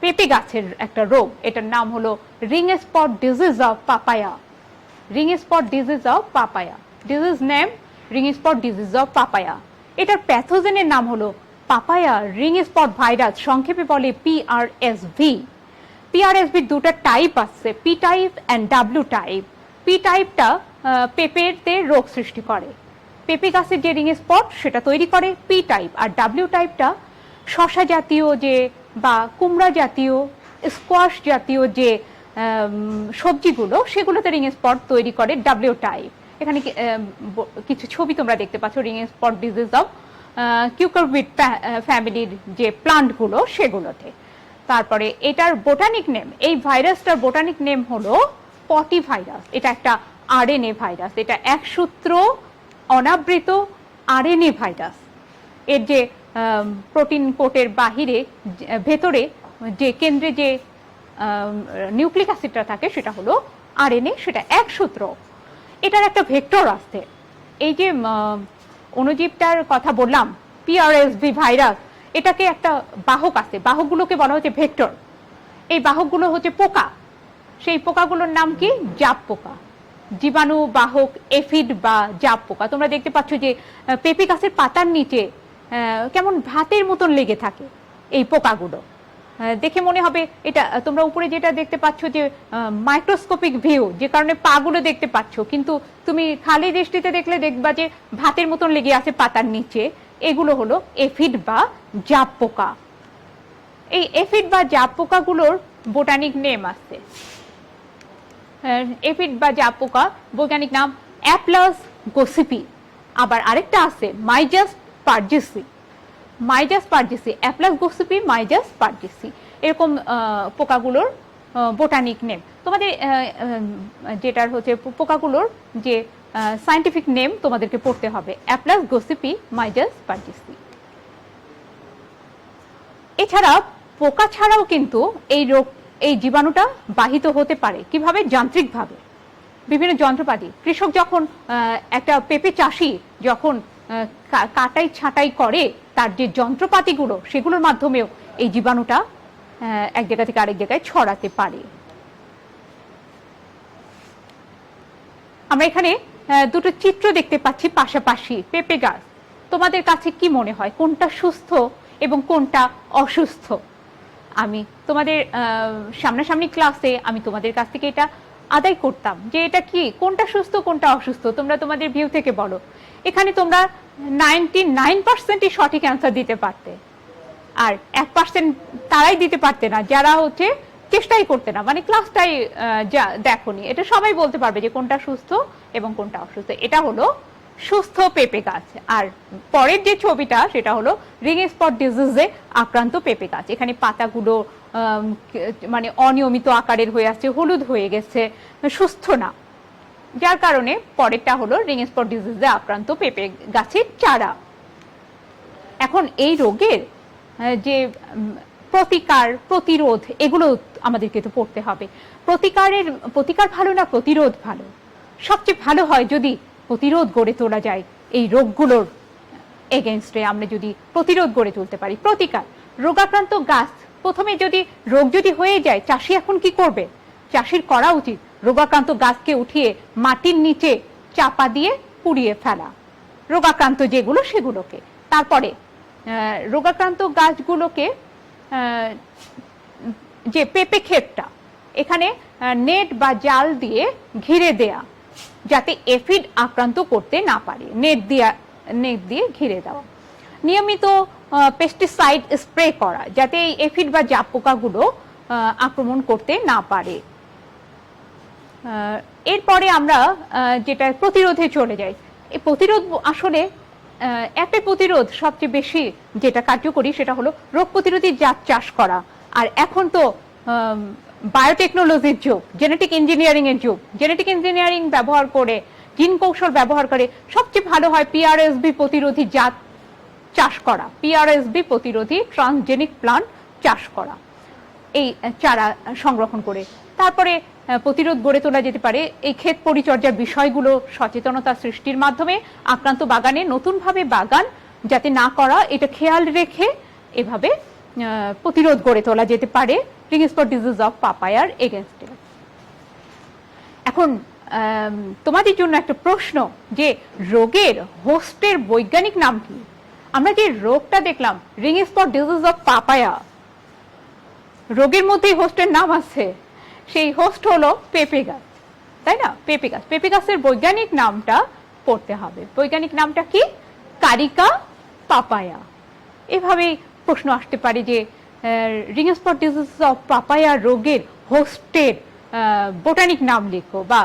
পেঁপে গাছের একটা রোগ, এটার নাম হলো ring spot disease of papaya. Ring spot disease of papaya, disease name ring spot disease of papaya. এটার প্যাথোজেনের নাম হলো পাপায়া রিং স্পট ভাইরাস, সংক্ষেপে বলে পিআরএসভি। পিআরএসভির দুটো টাইপ আছে, P type and W type. P টাইপটা পেঁপেতে রোগ সৃষ্টি করে, পেঁপে গাছের যে রিং স্পট সেটা তৈরি করে পি টাইপ। আর ডাব্লিউ টাইপটা শশা জাতীয় যে বা কুমড়া জাতীয়, স্কোয়াশ জাতীয় যে সবজিগুলো সেগুলোতে রিং স্পট তৈরি করে ডাব্লিউ টাইপ। এখানে কিছু ছবি তোমরা দেখতে পাচ্ছ ring spot disease of cucurbit ফ্যামিলির যে প্লান্টগুলো সেগুলোতে। তারপরে এটার বোটানিক নেম, এই ভাইরাসটার বোটানিক নেম হলো পটি ভাইরাস। এটা একটা আরএনএ ভাইরাস, এটা একসূত্র অনাবৃত আরএনএ ভাইরাস। এর যে প্রোটিন কোটের বাহিরে ভেতরে যে কেন্দ্রে যে নিউক্লিক অ্যাসিডটা থাকে সেটা হলো আরএনএ, সেটা একসূত্র। এটার একটা ভেক্টর আছে। এই যে অণুজীবটার কথা বললাম পিআরএসভি ভাইরাস, এটাকে একটা বাহক আছে, বাহকগুলোকে বলা হচ্ছে ভেক্টর। এই বাহকগুলো হচ্ছে পোকা, সেই পোকাগুলোর নাম কি, জাপ পোকা। জীবাণু বাহক এফিড বা জাপ পোকা। তোমরা দেখতে পাচ্ছ যে পেঁপে গাছের পাতার নিচে কেমন ভাতের মতন লেগে থাকে এই পোকাগুলো। দেখে মনে হবে এটা তোমরা উপরে যেটা দেখতে পাচ্ছ যে মাইক্রোস্কোপিক ভিউ, যে কারণে পাগুলো দেখতে পাচ্ছ, কিন্তু তুমি খালি দৃষ্টিতে দেখলে দেখবা যে ভাতের মতন লেগে আছে পাতার নিচে। এগুলো হলো এফিড বা জাপ পোকা। এই এফিড বা জাপ পোকাগুলোর বোটানিক নেম আছে। এফিড বা জাপ পোকা বৈজ্ঞানিক নাম অ্যাপ্লাস গসিপি। আবার আরেকটা আছে মাইজাস পার্জেসি। মাইজাস পার্জেসি, অ্যাপ্লাস গসিপি, মাইজাস পার্জেসি, এরকম পোকাগুলোর বোটানিক নেম। তোমাদের যেটার হচ্ছে পোকাগুলোর যে সায়েন্টিফিক নেম তোমাদেরকে পড়তে হবে, অ্যাপ্লাস গসিপি, মাইজাস পার্জেসি। এছাড়া পোকা ছাড়াও কিন্তু এই জীবাণুটা বাহিত হতে পারে। কিভাবে? যান্ত্রিকভাবে, বিভিন্ন যন্ত্রপাতি। কৃষক যখন একটা পেঁপে চাষি যখন কাটাই ছাঁটাই করে, তার যে যন্ত্রপাতিগুলো সেগুলোর মাধ্যমেও এই জীবাণুটা এক জায়গা থেকে আরেক জায়গায় ছড়াতে পারে। আমরা এখানে দুটো চিত্র দেখতে পাচ্ছি পাশাপাশি, পেঁপে গাছ। তোমাদের কাছে কি মনে হয় কোনটা সুস্থ এবং কোনটা অসুস্থ? আমি তোমাদের সামনাসামনি ক্লাসে আমি তোমাদের কাছ থেকে এটা আদায় করতাম যে এটা কি, কোনটা সুস্থ কোনটা অসুস্থ, তোমরা তোমাদের ভিউ থেকে বলো। এখানে তোমরা 99% সঠিক অ্যান্সার দিতে পারতে, আর 1% তারাই দিতে পারতে না যারা হচ্ছে চেষ্টাই করতে না, মানে ক্লাসটাই দেখোনি। এটা সবাই বলতে পারবে যে কোনটা সুস্থ এবং কোনটা অসুস্থ। এটা হলো সুস্থ পেঁপে গাছ। আর পরের যে ছবিটা সেটা হলো রিং স্পট ডিজিজে আক্রান্ত পেঁপে গাছ। এখানে পাতাগুলো মানে অনিয়মিত আকারের হয়ে আসছে, হলুদ হয়ে গেছে, সুস্থ না, যার কারণে পরেরটা হলো রিং স্পট ডিজিজে আক্রান্ত পেঁপে গাছের চারা। এখন এই রোগের যে প্রতিকার, প্রতিরোধ, এগুলো আমাদেরকে তো পড়তে হবে। প্রতিকার ভালো না প্রতিরোধ ভালো? সবচেয়ে ভালো হয় যদি প্রতিরোধ গড়ে তোলা যায় এই রোগগুলোর এগেনস্টে, আমরা যদি প্রতিরোধ গড়ে তুলতে পারি। প্রতিকার, রোগাক্রান্ত গাছ, প্রথমে যদি রোগ যদি হয়ে যায়, চাষি এখন কি করবে? চাষির করা উচিত রোগাক্রান্ত গাছকে উঠিয়ে মাটির নিচে চাপা দিয়ে পুড়িয়ে ফেলা, রোগাক্রান্ত যেগুলো সেগুলোকে। তারপরে রোগাক্রান্ত গাছগুলোকে যে পেঁপে ক্ষেতটা, এখানে নেট বা জাল দিয়ে ঘিরে দেয়া, যাতে এফিড আক্রান্ত করতে না পারে, নেট দিয়ে ঘিরে দেওয়া। নিয়মিত পেস্টিসাইড স্প্রে করা, যাতে এই এফিড বা জাপ পোকাগুলো আক্রমণ করতে না পারে। এরপরে আমরা যেটা প্রতিরোধে চলে যাই। এই প্রতিরোধ আসলে একটা প্রতিরোধ সবচেয়ে বেশি যেটা কার্যকরী সেটা হলো রোগ প্রতিরোধী জাত চাষ করা। আর এখন তো বায়োটেকনোলজির যুগ, জেনেটিক ইঞ্জিনিয়ারিং এর যুগ। জেনেটিক ইঞ্জিনিয়ারিং ব্যবহার করে, জিন কৌশল ব্যবহার করে সবচেয়ে ভালো হয় পিআরএসবি প্রতিরোধী জাত চাষ করা, পিআরএসবি প্রতিরোধী ট্রান্সজেনিক প্লান্ট চাষ করা, এই চারা সংরক্ষণ করে। তারপরে প্রতিরোধ গড়ে তোলা যেতে পারে এই ক্ষেত পরিচর্যার বিষয়গুলো সচেতনতা সৃষ্টির মাধ্যমে। আক্রান্ত বাগানে নতুনভাবে বাগান যাতে না করা, এটা খেয়াল রেখে এভাবে প্রতিরোধ গড়ে তোলা যেতে পারে রিং স্পট ডিজিজ অফ পাপায়ার এগেনস্টে। এখন তোমাদের জন্য একটা প্রশ্ন, যে রোগের হোস্টের বৈজ্ঞানিক নাম কি? আমরা যে রোগটা দেখলাম ring spot disease of papaya, রোগের মধ্যেই হোস্টের নাম আছে। সেই হোস্ট হলো পেঁপে গাছ, তাই না? পেঁপে গাছ। পেঁপে গাছের বৈজ্ঞানিক নামটা পড়তে হবে। বৈজ্ঞানিক নামটা কি? Carica papaya. এভাবেই প্রশ্ন আসতে পারে যে ring spot disease of papaya রোগের হোস্টের বোটানিক নাম লিখো বা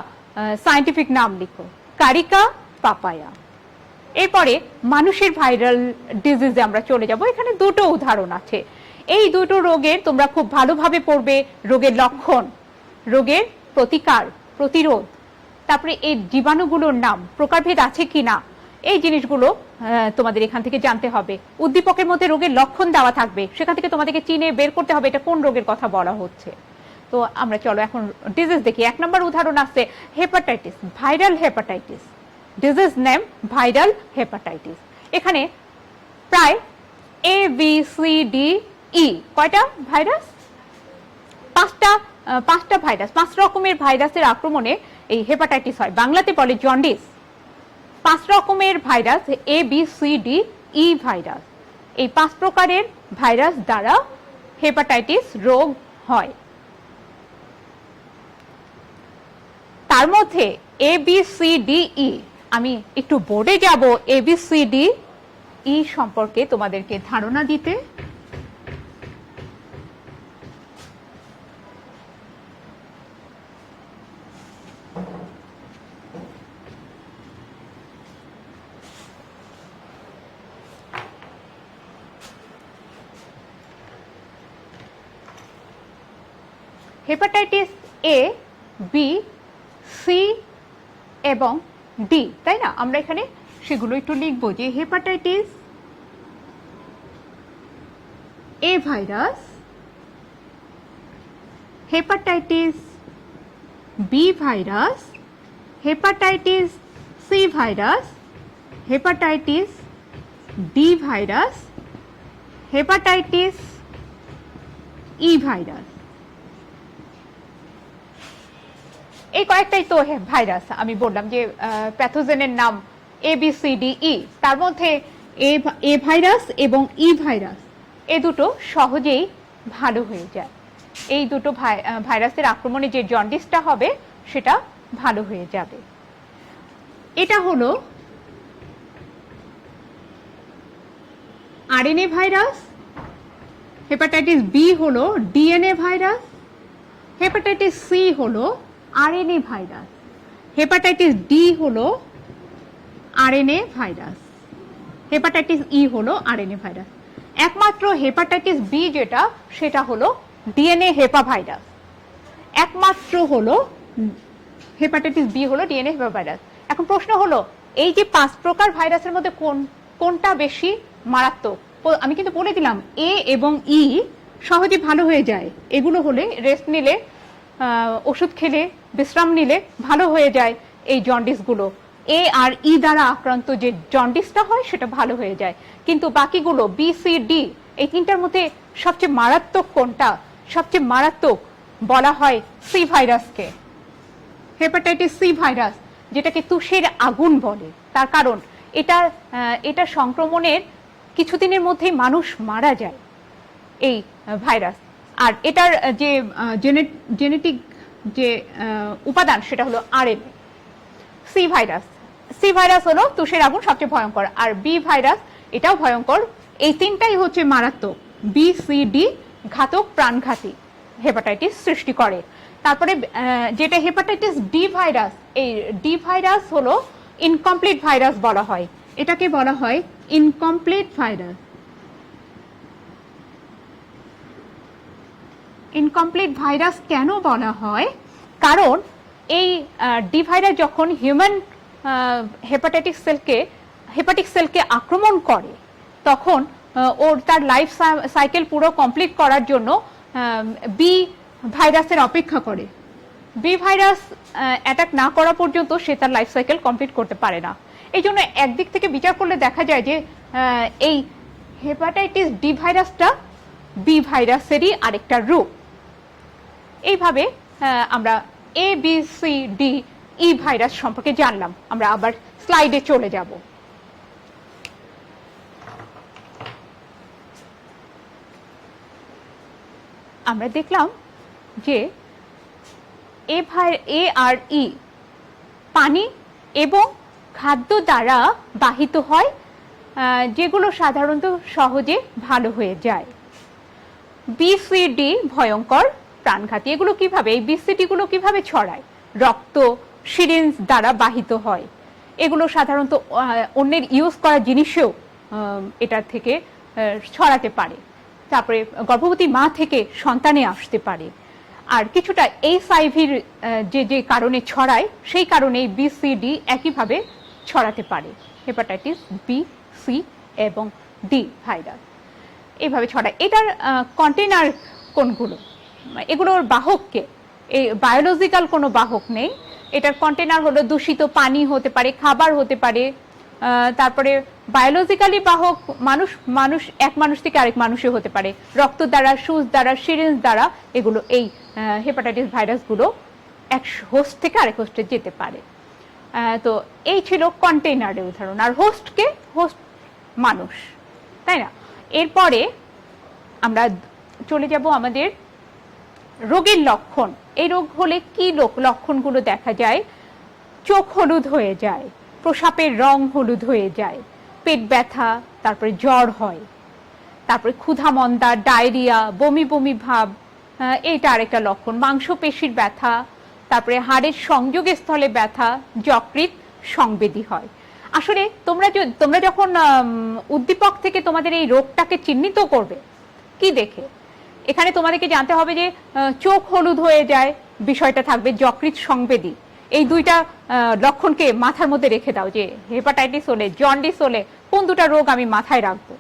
সায়েন্টিফিক নাম লিখো, কারিকা পাপায়া। এরপরে মানুষের ভাইরাল ডিজিজে আমরা চলে যাব। এখানে দুটো উদাহরণ আছে। এই দুটো রোগের তোমরা খুব ভালোভাবে পড়বে, রোগের লক্ষণ, রোগের প্রতিকার, প্রতিরোধ, তারপরে এই জীবাণুগুলোর নাম, প্রকারভেদ আছে কিনা, এই জিনিসগুলো তোমাদের এখান থেকে জানতে হবে। উদ্দীপকের মধ্যে রোগের লক্ষণ দেওয়া থাকবে, সেখান থেকে তোমাদেরকে চিনে বের করতে হবে এটা কোন রোগের কথা বলা হচ্ছে। তো আমরা চলো এখন ডিজিজ দেখি। 1 নম্বর উদাহরণ আছে hepatitis, viral hepatitis. Disease name viral hepatitis. এখানে প্রায় ABCDE কয়টা ভাইরাস? 5টা ভাইরাস, 5 রকমের ভাইরাসের আক্রমণে এই হেপাটাইটিস হয়। বাংলাতে বলে জন্ডিস। 5 রকমের ভাইরাস, ABCDE ভাইরাস। এই 5 প্রকারের ভাইরাস দ্বারা হেপাটাইটিস রোগ হয়। তার মধ্যে A B C D E, আমি একটু বোর্ডে যাব A B C D E সম্পর্কে তোমাদেরকে ধারণা দিতে। হেপাটাইটিস এ, বি, সি এবং ডি, তাই না? আমরা এখানে সেগুলো একটু লিখবো যে hepatitis A virus, hepatitis B virus, hepatitis C virus, hepatitis D virus, hepatitis E virus. এই কয়েকটাই তো ভাইরাস আমি বললাম যে প্যাথোজেনের নাম A B C D E. তার মধ্যে এ ভাইরাস এবং ই ভাইরাস এ দুটো সহজেই ভালো হয়ে যায়। এই দুটো ভাইরাসের আক্রমণে যে জন্ডিসটা হবে সেটা ভালো হয়ে যাবে। এটা হলো আরএনএ ভাইরাস, হেপাটাইটিস বি হলো ডিএনএ ভাইরাস, হেপাটাইটিস সি হলো আরএনএ ভাইরাস, হেপাটাইটিস ডি হলো আরএনএ ভাইরাস, হেপাটাইটিস ই হলো আরএনএ ভাইরাস। একমাত্র হেপাটাইটিস বি যেটা, সেটা হলো ডিএনএ হেপা ভাইরাস। একমাত্র হলো হেপাটাইটিস বি হলো ডিএনএ হেপা ভাইরাস। এখন প্রশ্ন হলো এই যে 5 প্রকার ভাইরাসের মধ্যে কোনটা বেশি মারাত্মক? আমি কিন্তু বলে দিলাম এ এবং ই সহজে ভালো হয়ে যায়। এগুলো হলে রেস্ট নিলে, ওষুধ খেলে, বিশ্রাম নিলে ভালো হয়ে যায় এই জন্ডিসগুলো। এ আর ই দ্বারা আক্রান্ত যে জন্ডিসটা হয় সেটা ভালো হয়ে যায়। কিন্তু বাকিগুলো বি সি ডি, এই তিনটার মধ্যে সবচেয়ে মারাত্মক কোনটা? সবচেয়ে মারাত্মক বলা হয় সি ভাইরাসকে, হেপাটাইটিস সি ভাইরাস, যেটাকে তুষের আগুন বলে। তার কারণ এটা সংক্রমণের কিছুদিনের মধ্যেই মানুষ মারা যায় এই ভাইরাস। আর এটার যে জেনেটিক যে উপাদান সেটা হলো আরএনএ। সি ভাইরাস হলো তুষের আগুন, সবচেয়ে ভয়ঙ্কর। আর বি ভাইরাস, এটাও ভয়ঙ্কর। এই তিনটাই হচ্ছে মারাত্মক। বি সি ডি ঘাতক, প্রাণঘাতী হেপাটাইটিস সৃষ্টি করে। তারপরে যেটা হেপাটাইটিস ডি ভাইরাস, এই ডি ভাইরাস হলো ইনকমপ্লিট ভাইরাস বলা হয়। এটাকে বলা হয় ইনকমপ্লিট ভাইরাস। ইনকমপ্লিট ভাইরাস কেন বলা হয়? কারণ এই ডি ভাইরাস যখন হিউম্যান হেপাটিক সেলকে আক্রমণ করে, তখন ওর তার লাইফ সাইকেল পুরো কমপ্লিট করার জন্য বি ভাইরাসের অপেক্ষা করে। বি ভাইরাস অ্যাটাক না করা পর্যন্ত সে তার লাইফ সাইকেল কমপ্লিট করতে পারে না। এই জন্য একদিক থেকে বিচার করলে দেখা যায় যে এই হেপাটাইটিস ডি ভাইরাসটা বি ভাইরাসেরই আরেকটা রূপ। এইভাবে আমরা A B C D E virus সম্পর্কে জানলাম। আমরা আবার স্লাইডে চলে যাব। আমরা দেখলাম যে এ আর ই পানি এবং খাদ্য দ্বারা বাহিত হয়, যেগুলো সাধারণত সহজে ভালো হয়ে যায়। বিসিডি ভয়ঙ্কর, প্রাণঘাতী। এগুলো কিভাবে, এই বিসিডি গুলো কিভাবে ছড়ায়? রক্ত, সিরিঞ্জ দ্বারা বাহিত হয়। এগুলো সাধারণত অন্যের ইউজ করা জিনিসেও এটা থেকে ছড়াতে পারে। তারপরে গর্ভবতী মা থেকে সন্তানে আসতে পারে। আর কিছুটা এইচআইভির যে কারণে ছড়ায়, সেই কারণে বিসিডি একইভাবে ছড়াতে পারে। হেপাটাইটিস বি, সি এবং ডি ভাইরাস এইভাবে ছড়ায়। এটার কন্টেনার কোনগুলো? এগুলোর বাহককে, এই বায়োলজিক্যাল কোনো বাহক নেই। এটার কন্টেনার হলো দূষিত পানি হতে পারে, খাবার হতে পারে। তারপরে বায়োলজিক্যালি বাহক মানুষ এক মানুষ থেকে আরেক মানুষে হতে পারে, রক্ত দ্বারা, সুচ দ্বারা, সিরিঞ্জ দ্বারা। এগুলো এই হেপাটাইটিস ভাইরাসগুলো এক হোস্ট থেকে আরেক হোস্টে যেতে পারে। তো এই ছিল কন্টেইনারের উদাহরণ। আর হোস্টকে, হোস্ট মানুষ, তাই না? এরপরে আমরা চলে যাব আমাদের রোগের লক্ষণ। এই রোগ হলে কি লক্ষণগুলো দেখা যায়? চোখ হলুদ হয়ে যায়, প্রস্রাবের রং হলুদ হয়ে যায়, পেট ব্যথা, তারপরে জ্বর হয়, তারপরে ক্ষুধা মন্দা, ডায়রিয়া, বমি বমি ভাব, এইটা আরেকটা লক্ষণ। মাংসপেশির ব্যথা, তারপরে হাড়ের সংযোগের স্থলে ব্যথা, যকৃৎ সংবেদী হয়। আসলে তোমরা যখন উদ্দীপক থেকে তোমাদের এই রোগটাকে চিহ্নিত করবে কি দেখে, এখানে তোমাদেরকে জানতে হবে যে চোখ হলুদ হয়ে যায়, বিষয়টা থাকবে যকৃৎ সংবেদী। এই দুইটা লক্ষণকে মাথার মধ্যে রেখে দাও যে হেপাটাইটিস হলে, জন্ডিস হলে কোন দুটা রোগ আমি মাথায় রাখবো।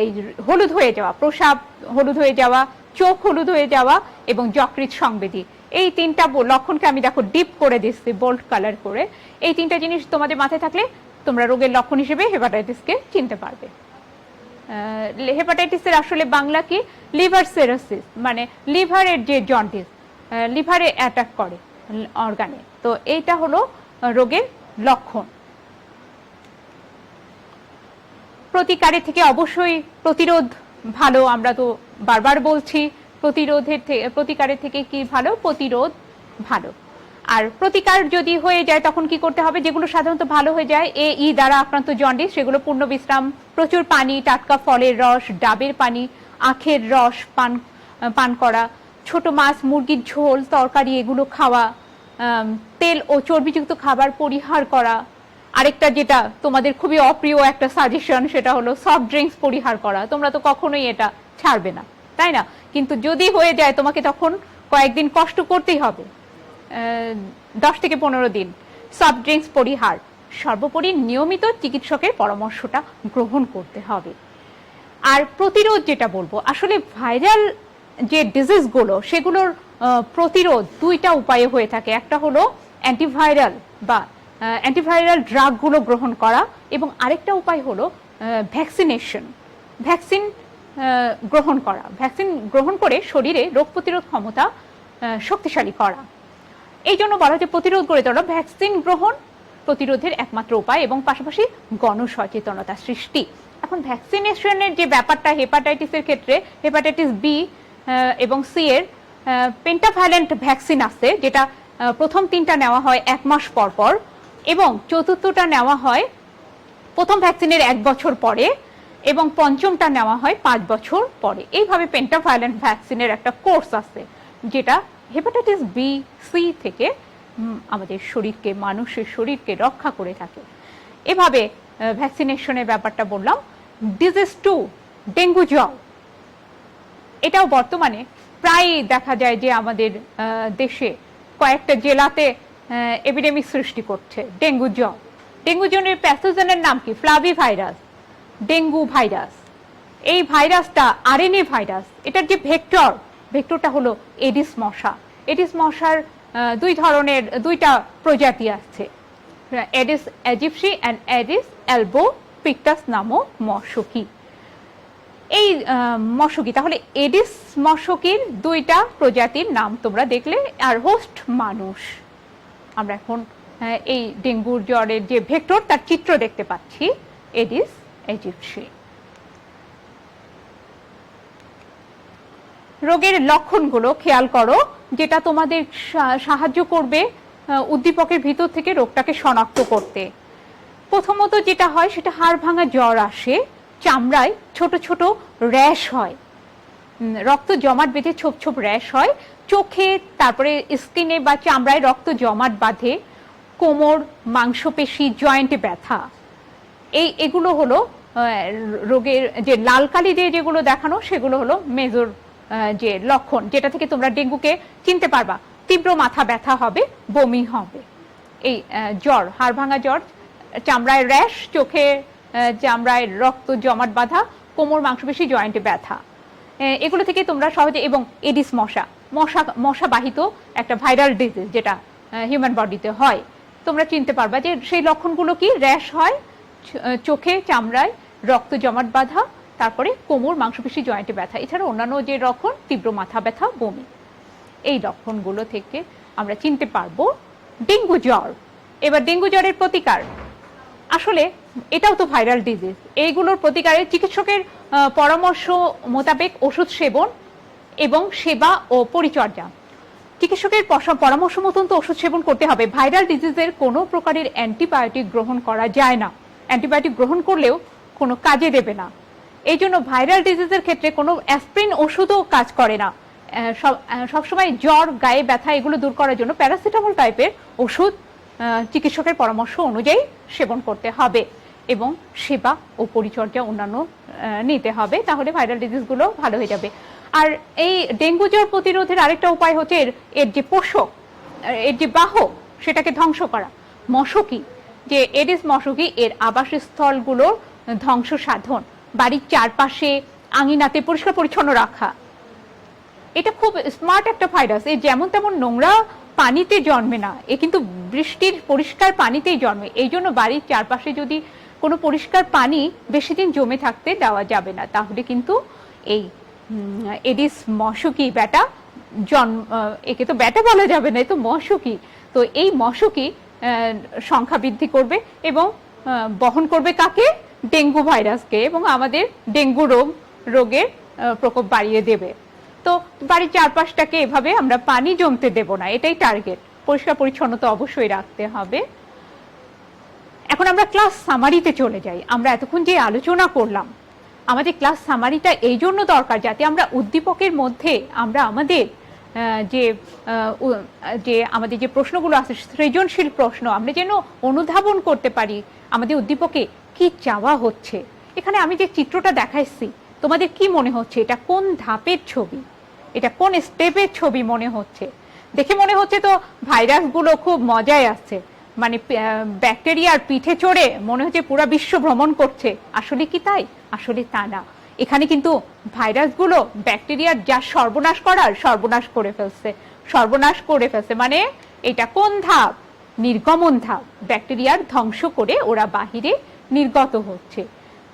এই হলুদ হয়ে যাওয়া, প্রস্রাব হলুদ হয়ে যাওয়া, চোখ হলুদ হয়ে যাওয়া এবং যকৃৎ সংবেদী, এই তিনটা লক্ষণকে আমি দেখো ডিপ করে দিচ্ছি বোল্ড কালার করে। এই তিনটা জিনিস তোমাদের মাথায় থাকলে তোমরা রোগের লক্ষণ হিসেবে হেপাটাইটিসকে চিনতে পারবে। হেপাটাইটিসের আসলে বাংলা কি? লিভার সিরোসিস, মানে লিভারের যে জন্ডিস, লিভারে অ্যাটাক করে অর্গানে। তো এইটা হলো রোগের লক্ষণ। প্রতিকারের থেকে অবশ্যই প্রতিরোধ ভালো, আমরা তো বারবার বলছি প্রতিকারের থেকে কি ভালো? প্রতিরোধ ভালো। আর প্রতিকার যদি হয়ে যায় তখন কি করতে হবে? যেগুলো সাধারণত ভালো হয়ে যায় ই দ্বারা আক্রান্ত জন্ডিস, সেগুলো পূর্ণ বিশ্রাম, প্রচুর পানি, টাটকা ফলের রস, ডাবের পানি, আখের রস পান করা, ছোট মাছ, মুরগির ঝোল, তরকারি এগুলো খাওয়া, তেল ও চর্বিযুক্ত খাবার পরিহার করা। আরেকটা যেটা তোমাদের খুবই অপ্রিয় একটা সাজেশন, সেটা হলো সফট ড্রিঙ্কস পরিহার করা। তোমরা তো কখনোই এটা ছাড়বে না, তাই না? কিন্তু যদি হয়ে যায় তোমাকে তখন কয়েকদিন কষ্ট করতেই হবে, 10 থেকে 15 দিন সফট ড্রিঙ্কস পরিহার। সর্বোপরি নিয়মিত চিকিৎসকের পরামর্শটা গ্রহণ করতে হবে। আর প্রতিরোধ যেটা বলবো, আসলে ভাইরাল যে ডিজিজগুলো সেগুলোর প্রতিরোধ দুইটা উপায়ে হয়ে থাকে। একটা হলো অ্যান্টিভাইরাল বা অ্যান্টিভাইরাল ড্রাগগুলো গ্রহণ করা, এবং আরেকটা উপায় হলো ভ্যাকসিনেশন, ভ্যাকসিন গ্রহণ করা। ভ্যাকসিন গ্রহণ করে শরীরে রোগ প্রতিরোধ ক্ষমতা শক্তিশালী করা। এই জন্য বলা হচ্ছে প্রতিরোধ গড়ে তোলা, ভ্যাকসিন গ্রহণ প্রতিরোধের একমাত্র উপায়, এবং পাশাপাশি গণসচেতনতা সৃষ্টি। এখন ভ্যাকসিনেশনের যে ব্যাপারটা হেপাটাইটিসের ক্ষেত্রে, হেপাটাইটিস বি এবং সি এর পেন্টাভ্যালেন্ট ভ্যাকসিন আছে, যেটা প্রথম 3টা নেওয়া হয় 1 মাস পর পর, এবং চতুর্থটা নেওয়া হয় প্রথম ভ্যাকসিনের 1 বছর পরে, এবং পঞ্চমটা নেওয়া হয় 5 বছর পরে। এইভাবে পেন্টাভ্যালেন্ট ভ্যাকসিনের একটা কোর্স আছে, যেটা হেপাটাইটিস বি সি থেকে আমাদের শরীরকে, মানুষের শরীরকে রক্ষা করে থাকে। এভাবে ভ্যাকসিনেশনের ব্যাপারটা বললাম। ডিজিজ 2, ডেঙ্গু জ্বর, এটাও বর্তমানে প্রায় দেখা যায় যে আমাদের দেশে কয়েকটা জেলাতে এপিডেমিক সৃষ্টি করছে ডেঙ্গু জ্বর। ডেঙ্গু জ্বরের প্যাথোজেনের নাম কি? ফ্লাভি ভাইরাস, ডেঙ্গু ভাইরাস। এই ভাইরাসটা আরএনএ ভাইরাস। এটার যে ভেক্টরটা হলো এডিস মশা। এডিস মশার দুইটা প্রজাতি আছে, এডিস ইজিপ্সি এন্ড এডিস অ্যালবোপিক্টাস নামক মশকি। এই মশকি, তাহলে এডিস মশকির 2টা প্রজাতির নাম তোমরা দেখলে। আর হোস্ট মানুষ। আমরা এখন এই ডেঙ্গুর জ্বরের যে ভেক্টর তার চিত্র দেখতে পাচ্ছি, এডিস ইজিপ্সি। রোগের লক্ষণগুলো খেয়াল করো, যেটা তোমাদের সাহায্য করবে উদ্দীপকের ভিতর থেকে রোগটাকে শনাক্ত করতে। প্রথমত যেটা হয় সেটা হাড় ভাঙা জ্বর আসে, চামড়ায় ছোট ছোট র্যাশ হয়, রক্ত জমাট বেঁধে ছোপ ছোপ র্যাশ হয়, চোখে, তারপরে স্কিনে বা চামড়ায় রক্ত জমাট বাঁধে, কোমর, মাংসপেশি, জয়েন্টে ব্যথা। এগুলো হলো রোগের যে লাল কালি দিয়ে যেগুলো দেখানো, সেগুলো হলো মেজর যে লক্ষণ, যেটা থেকে তোমরা ডেঙ্গুকে চিনতে পারবা। তীব্র মাথা ব্যথা হবে, বমি হবে। এই জ্বর, হাড় ভাঙা জ্বর, চামড়ায় র্যাশ, চোখে চামড়ায় রক্ত জমাট বাঁধা, কোমর, মাংসপেশি, জয়েন্টে ব্যথা, এগুলো থেকে তোমরা সহজে। এবং এডিস মশা বাহিত একটা ভাইরাল ডিজিজ, যেটা হিউম্যান বডিতে হয়, তোমরা চিনতে পারবা যে সেই লক্ষণগুলো কি? র্যাশ হয়, চোখে চামড়ায় রক্ত জমাট বাঁধা, তারপরে কোমর, মাংসপেশি, জয়েন্টে ব্যথা। এছাড়া অন্যান্য যে লক্ষণ, তীব্র মাথা ব্যথা, বমি, এই লক্ষণগুলো থেকে আমরা চিনতে পারবো ডেঙ্গু জ্বর। এবার ডেঙ্গু জ্বরের প্রতিকার, আসলে এটাও তো ভাইরাল ডিজিজ। এইগুলোর প্রতিকারে চিকিৎসকের পরামর্শ মোতাবেক ওষুধ সেবন এবং সেবা ও পরিচর্যা। চিকিৎসকের পরামর্শ মতন তো ওষুধ সেবন করতে হবে। ভাইরাল ডিজিজের কোনো প্রকারের অ্যান্টিবায়োটিক গ্রহণ করা যায় না, অ্যান্টিবায়োটিক গ্রহণ করলেও কোনো কাজে দেবে না। এই জন্য ভাইরাল ডিজিজের ক্ষেত্রে কোনো অ্যাসপ্রিন ওষুধও কাজ করে না। সবসময় জ্বর, গায়ে ব্যথা এগুলো দূর করার জন্য প্যারাসিটামল টাইপের ওষুধ চিকিৎসকের পরামর্শ অনুযায়ী সেবন করতে হবে এবং সেবা ও পরিচর্যা অন্যান্য নিতে হবে, তাহলে ভাইরাল ডিজিজগুলো ভালো হয়ে যাবে। আর এই ডেঙ্গু জ্বর প্রতিরোধের আরেকটা উপায় হচ্ছে এর যে পোষক, এর যে বাহক, সেটাকে ধ্বংস করা। মশকি, যে এডিস মশকি, এর আবাসস্থলগুলোর ধ্বংস সাধন, বাড়ির চারপাশে আঙিনাতে পরিষ্কার পরিচ্ছন্ন রাখা। এটা খুব স্মার্ট একটা ভাইরাস। এ যেমন তেমন নোংরা পানিতে জন্মে না, এ কিন্তু বৃষ্টির পরিষ্কার পানিতেই জন্মে। এই জন্য বাড়ির চারপাশে যদি কোনো পরিষ্কার পানি বেশি দিন জমে থাকতে দেওয়া যাবে না, তাহলে কিন্তু এই এডিস মশকি ব্যাটা একে তো ব্যাটা বলা যাবে না, এ তো মশকি। তো এই মশকি সংখ্যা বৃদ্ধি করবে এবং বহন করবে কাকে? ডেঙ্গু ভাইরাসকে, এবং আমাদের ডেঙ্গু রোগের প্রকোপ বাড়িয়ে দেবে। তো বাড়ির চারপাশটাকে এভাবে আমরা পানি জমতে দেব না, এটাই টার্গেট। পরিষ্কার পরিচ্ছন্নতা অবশ্যই রাখতে হবে। এখন আমরা ক্লাস সামারিতে চলে যাই। আমরা এতক্ষণ যে আলোচনা করলাম, আমাদের ক্লাস সামারিটা এই জন্য দরকার যাতে আমরা উদ্দীপকের মধ্যে আমরা আমাদের আমাদের যে প্রশ্নগুলো আছে, সৃজনশীল প্রশ্ন, আমরা যেন অনুধাবন করতে পারি আমাদের উদ্দীপকে কি চাওয়া হচ্ছে। এখানে আমি যে চিত্রটা দেখাইছি, তোমাদের কি মনে হচ্ছে এটা কোন ধাপের ছবি, এটা কোন স্টেপের ছবি মনে হচ্ছে? দেখে মনে হচ্ছে তো ভাইরাসগুলো খুব মজায় আসছে, মানে ব্যাকটেরিয়ার পিঠে চড়ে মনে হচ্ছে পুরো বিশ্ব ভ্রমণ করছে। আসলে কি তাই? আসলে তা না। এখানে কিন্তু ভাইরাসগুলো ব্যাকটেরিয়ার যা সর্বনাশ করার সর্বনাশ করে ফেলছে, সর্বনাশ করে ফেলছে। মানে এটা কোন ধাপ? নির্গমন ধাপ। ব্যাকটেরিয়ার ধ্বংস করে ওরা বাহিরে নির্গত হচ্ছে।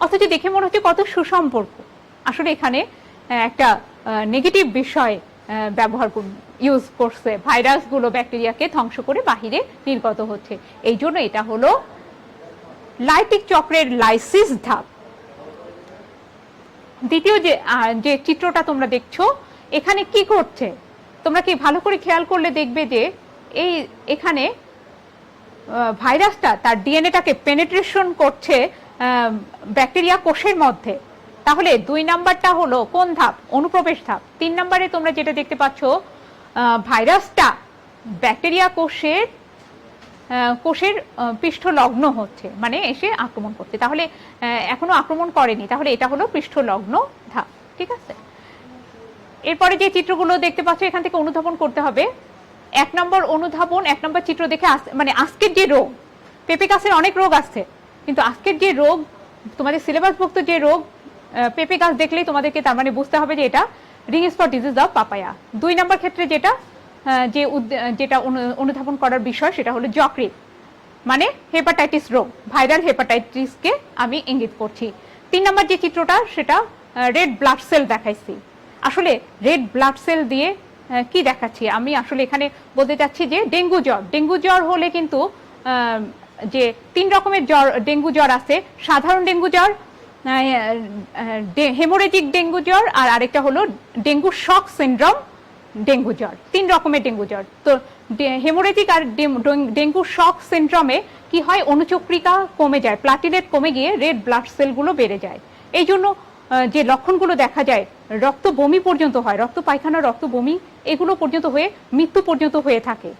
অথচ দেখে মনে হচ্ছে কত সুসম্পর্ক। আসলে এখানে একটা নেগেটিভ বিষয় ইউজ করছে, ভাইরাসগুলো ব্যাকটেরিয়াকে ধ্বংস করে বাহিরে নির্গত হচ্ছে। এই জন্য এটা হলো লাইটিক চক্রের লাইসিস ধাপ। দ্বিতীয় যে চিত্রটা তোমরা দেখছো, এখানে কি করছে তোমরা কি ভালো করে খেয়াল করলে দেখবে যে এখানে ভাইরাসটা তার ডিএনএটাকে পেনেট্রেশন করছে ব্যাকটেরিয়া কোষের মধ্যে। তাহলে 2 নাম্বারটা হলো কোন ধাপ? অনুপ্রবেশ ধাপ। 3 নাম্বারে তোমরা যেটা দেখতে পাচ্ছ, ভাইরাসটা ব্যাকটেরিয়া কোষের পৃষ্ঠ লগ্ন হচ্ছে, মানে এসে আক্রমণ করছে। তাহলে এখনো আক্রমণ করেনি, তাহলে এটা হলো পৃষ্ঠ লগ্ন ধাপ। ঠিক আছে, এরপরে যে চিত্রগুলো দেখতে পাচ্ছ এখান থেকে অনুধাবন করতে হবে। 1 নম্বর অনুধাবন, 1 নম্বর চিত্র দেখে মানে আজকের যে রোগ, পেঁপে গাছের অনেক রোগ আসছে, কিন্তু আজকের যে রোগ, তোমাদের সিলেবাসভুক্ত যে রোগ, পেঁপে গাছ দেখলেই তোমাদেরকে তার মানে বুঝতে হবে যে এটা ring spot disease of papaya. 2 নম্বর ক্ষেত্রে যেটা অনুধাবন করার বিষয় সেটা হলো যকৃৎ, মানে হেপাটাইটিস রোগ, ভাইরাল হেপাটাইটিসকে আমি ইঙ্গিত করছি। 3 নম্বর যে চিত্রটা সেটা রেড ব্লাড সেল দেখাইছি। আসলে রেড ব্লাড সেল দিয়ে কি দেখাচ্ছি আমি? আসলে এখানে বলতে চাচ্ছি যে ডেঙ্গু জ্বর হলে কিন্তু যে 3 রকমের ডেঙ্গু জ্বর আছে। সাধারণ ডেঙ্গু জ্বর, হেমোরেজিক ডেঙ্গু জ্বর, আর আরেকটা হলো ডেঙ্গু শক সিনড্রোম ডেঙ্গু জ্বর। 3 রকমের ডেঙ্গু জ্বর। তো হেমোরেজিক আর ডেঙ্গু শক সিনড্রোমে কি হয়? অনুচক্রিকা কমে যায়, প্লাটিলেট কমে গিয়ে রেড ব্লাড সেলগুলো বেড়ে যায়। এই জন্য যে লক্ষণগুলো দেখা যায়, রক্ত বমি পর্যন্ত হয়, রক্ত পায়খানা, রক্ত বমি এগুলো পর্যন্ত হয়ে মৃত্যু পর্যন্ত হয়ে থাকে।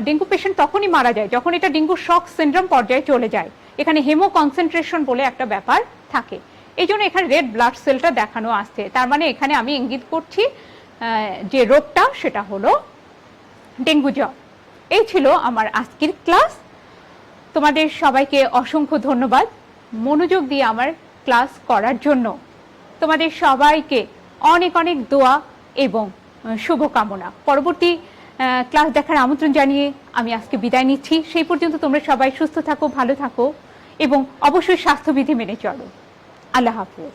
ডেঙ্গু পেশেন্ট তখনই মারা যায় যখন এটা ডেঙ্গু শক সিনড্রোম পর্যায়ে চলে যায়। এখানে হেমো কনসেন্ট্রেশন বলে একটা ব্যাপার থাকে। এই জন্য এখানে রেড ব্লাড সেলটা দেখানো আসছে। তার মানে এখানে আমি ইঙ্গিত করছি যে রোগটা সেটা হলো ডেঙ্গু জ্বর। এই ছিল আমার আজকের ক্লাস। তোমাদের সবাইকে অসংখ্য ধন্যবাদ মনোযোগ দিয়ে আমার ক্লাস করার জন্য। তোমাদের সবাইকে অনেক অনেক দোয়া এবং শুভকামনা। পরবর্তী ক্লাস দেখার আমন্ত্রণ জানিয়ে আমি আজকে বিদায় নিচ্ছি। সেই পর্যন্ত তোমরা সবাই সুস্থ থাকো, ভালো থাকো এবং অবশ্যই স্বাস্থ্যবিধি মেনে চলো। আল্লাহ হাফেজ।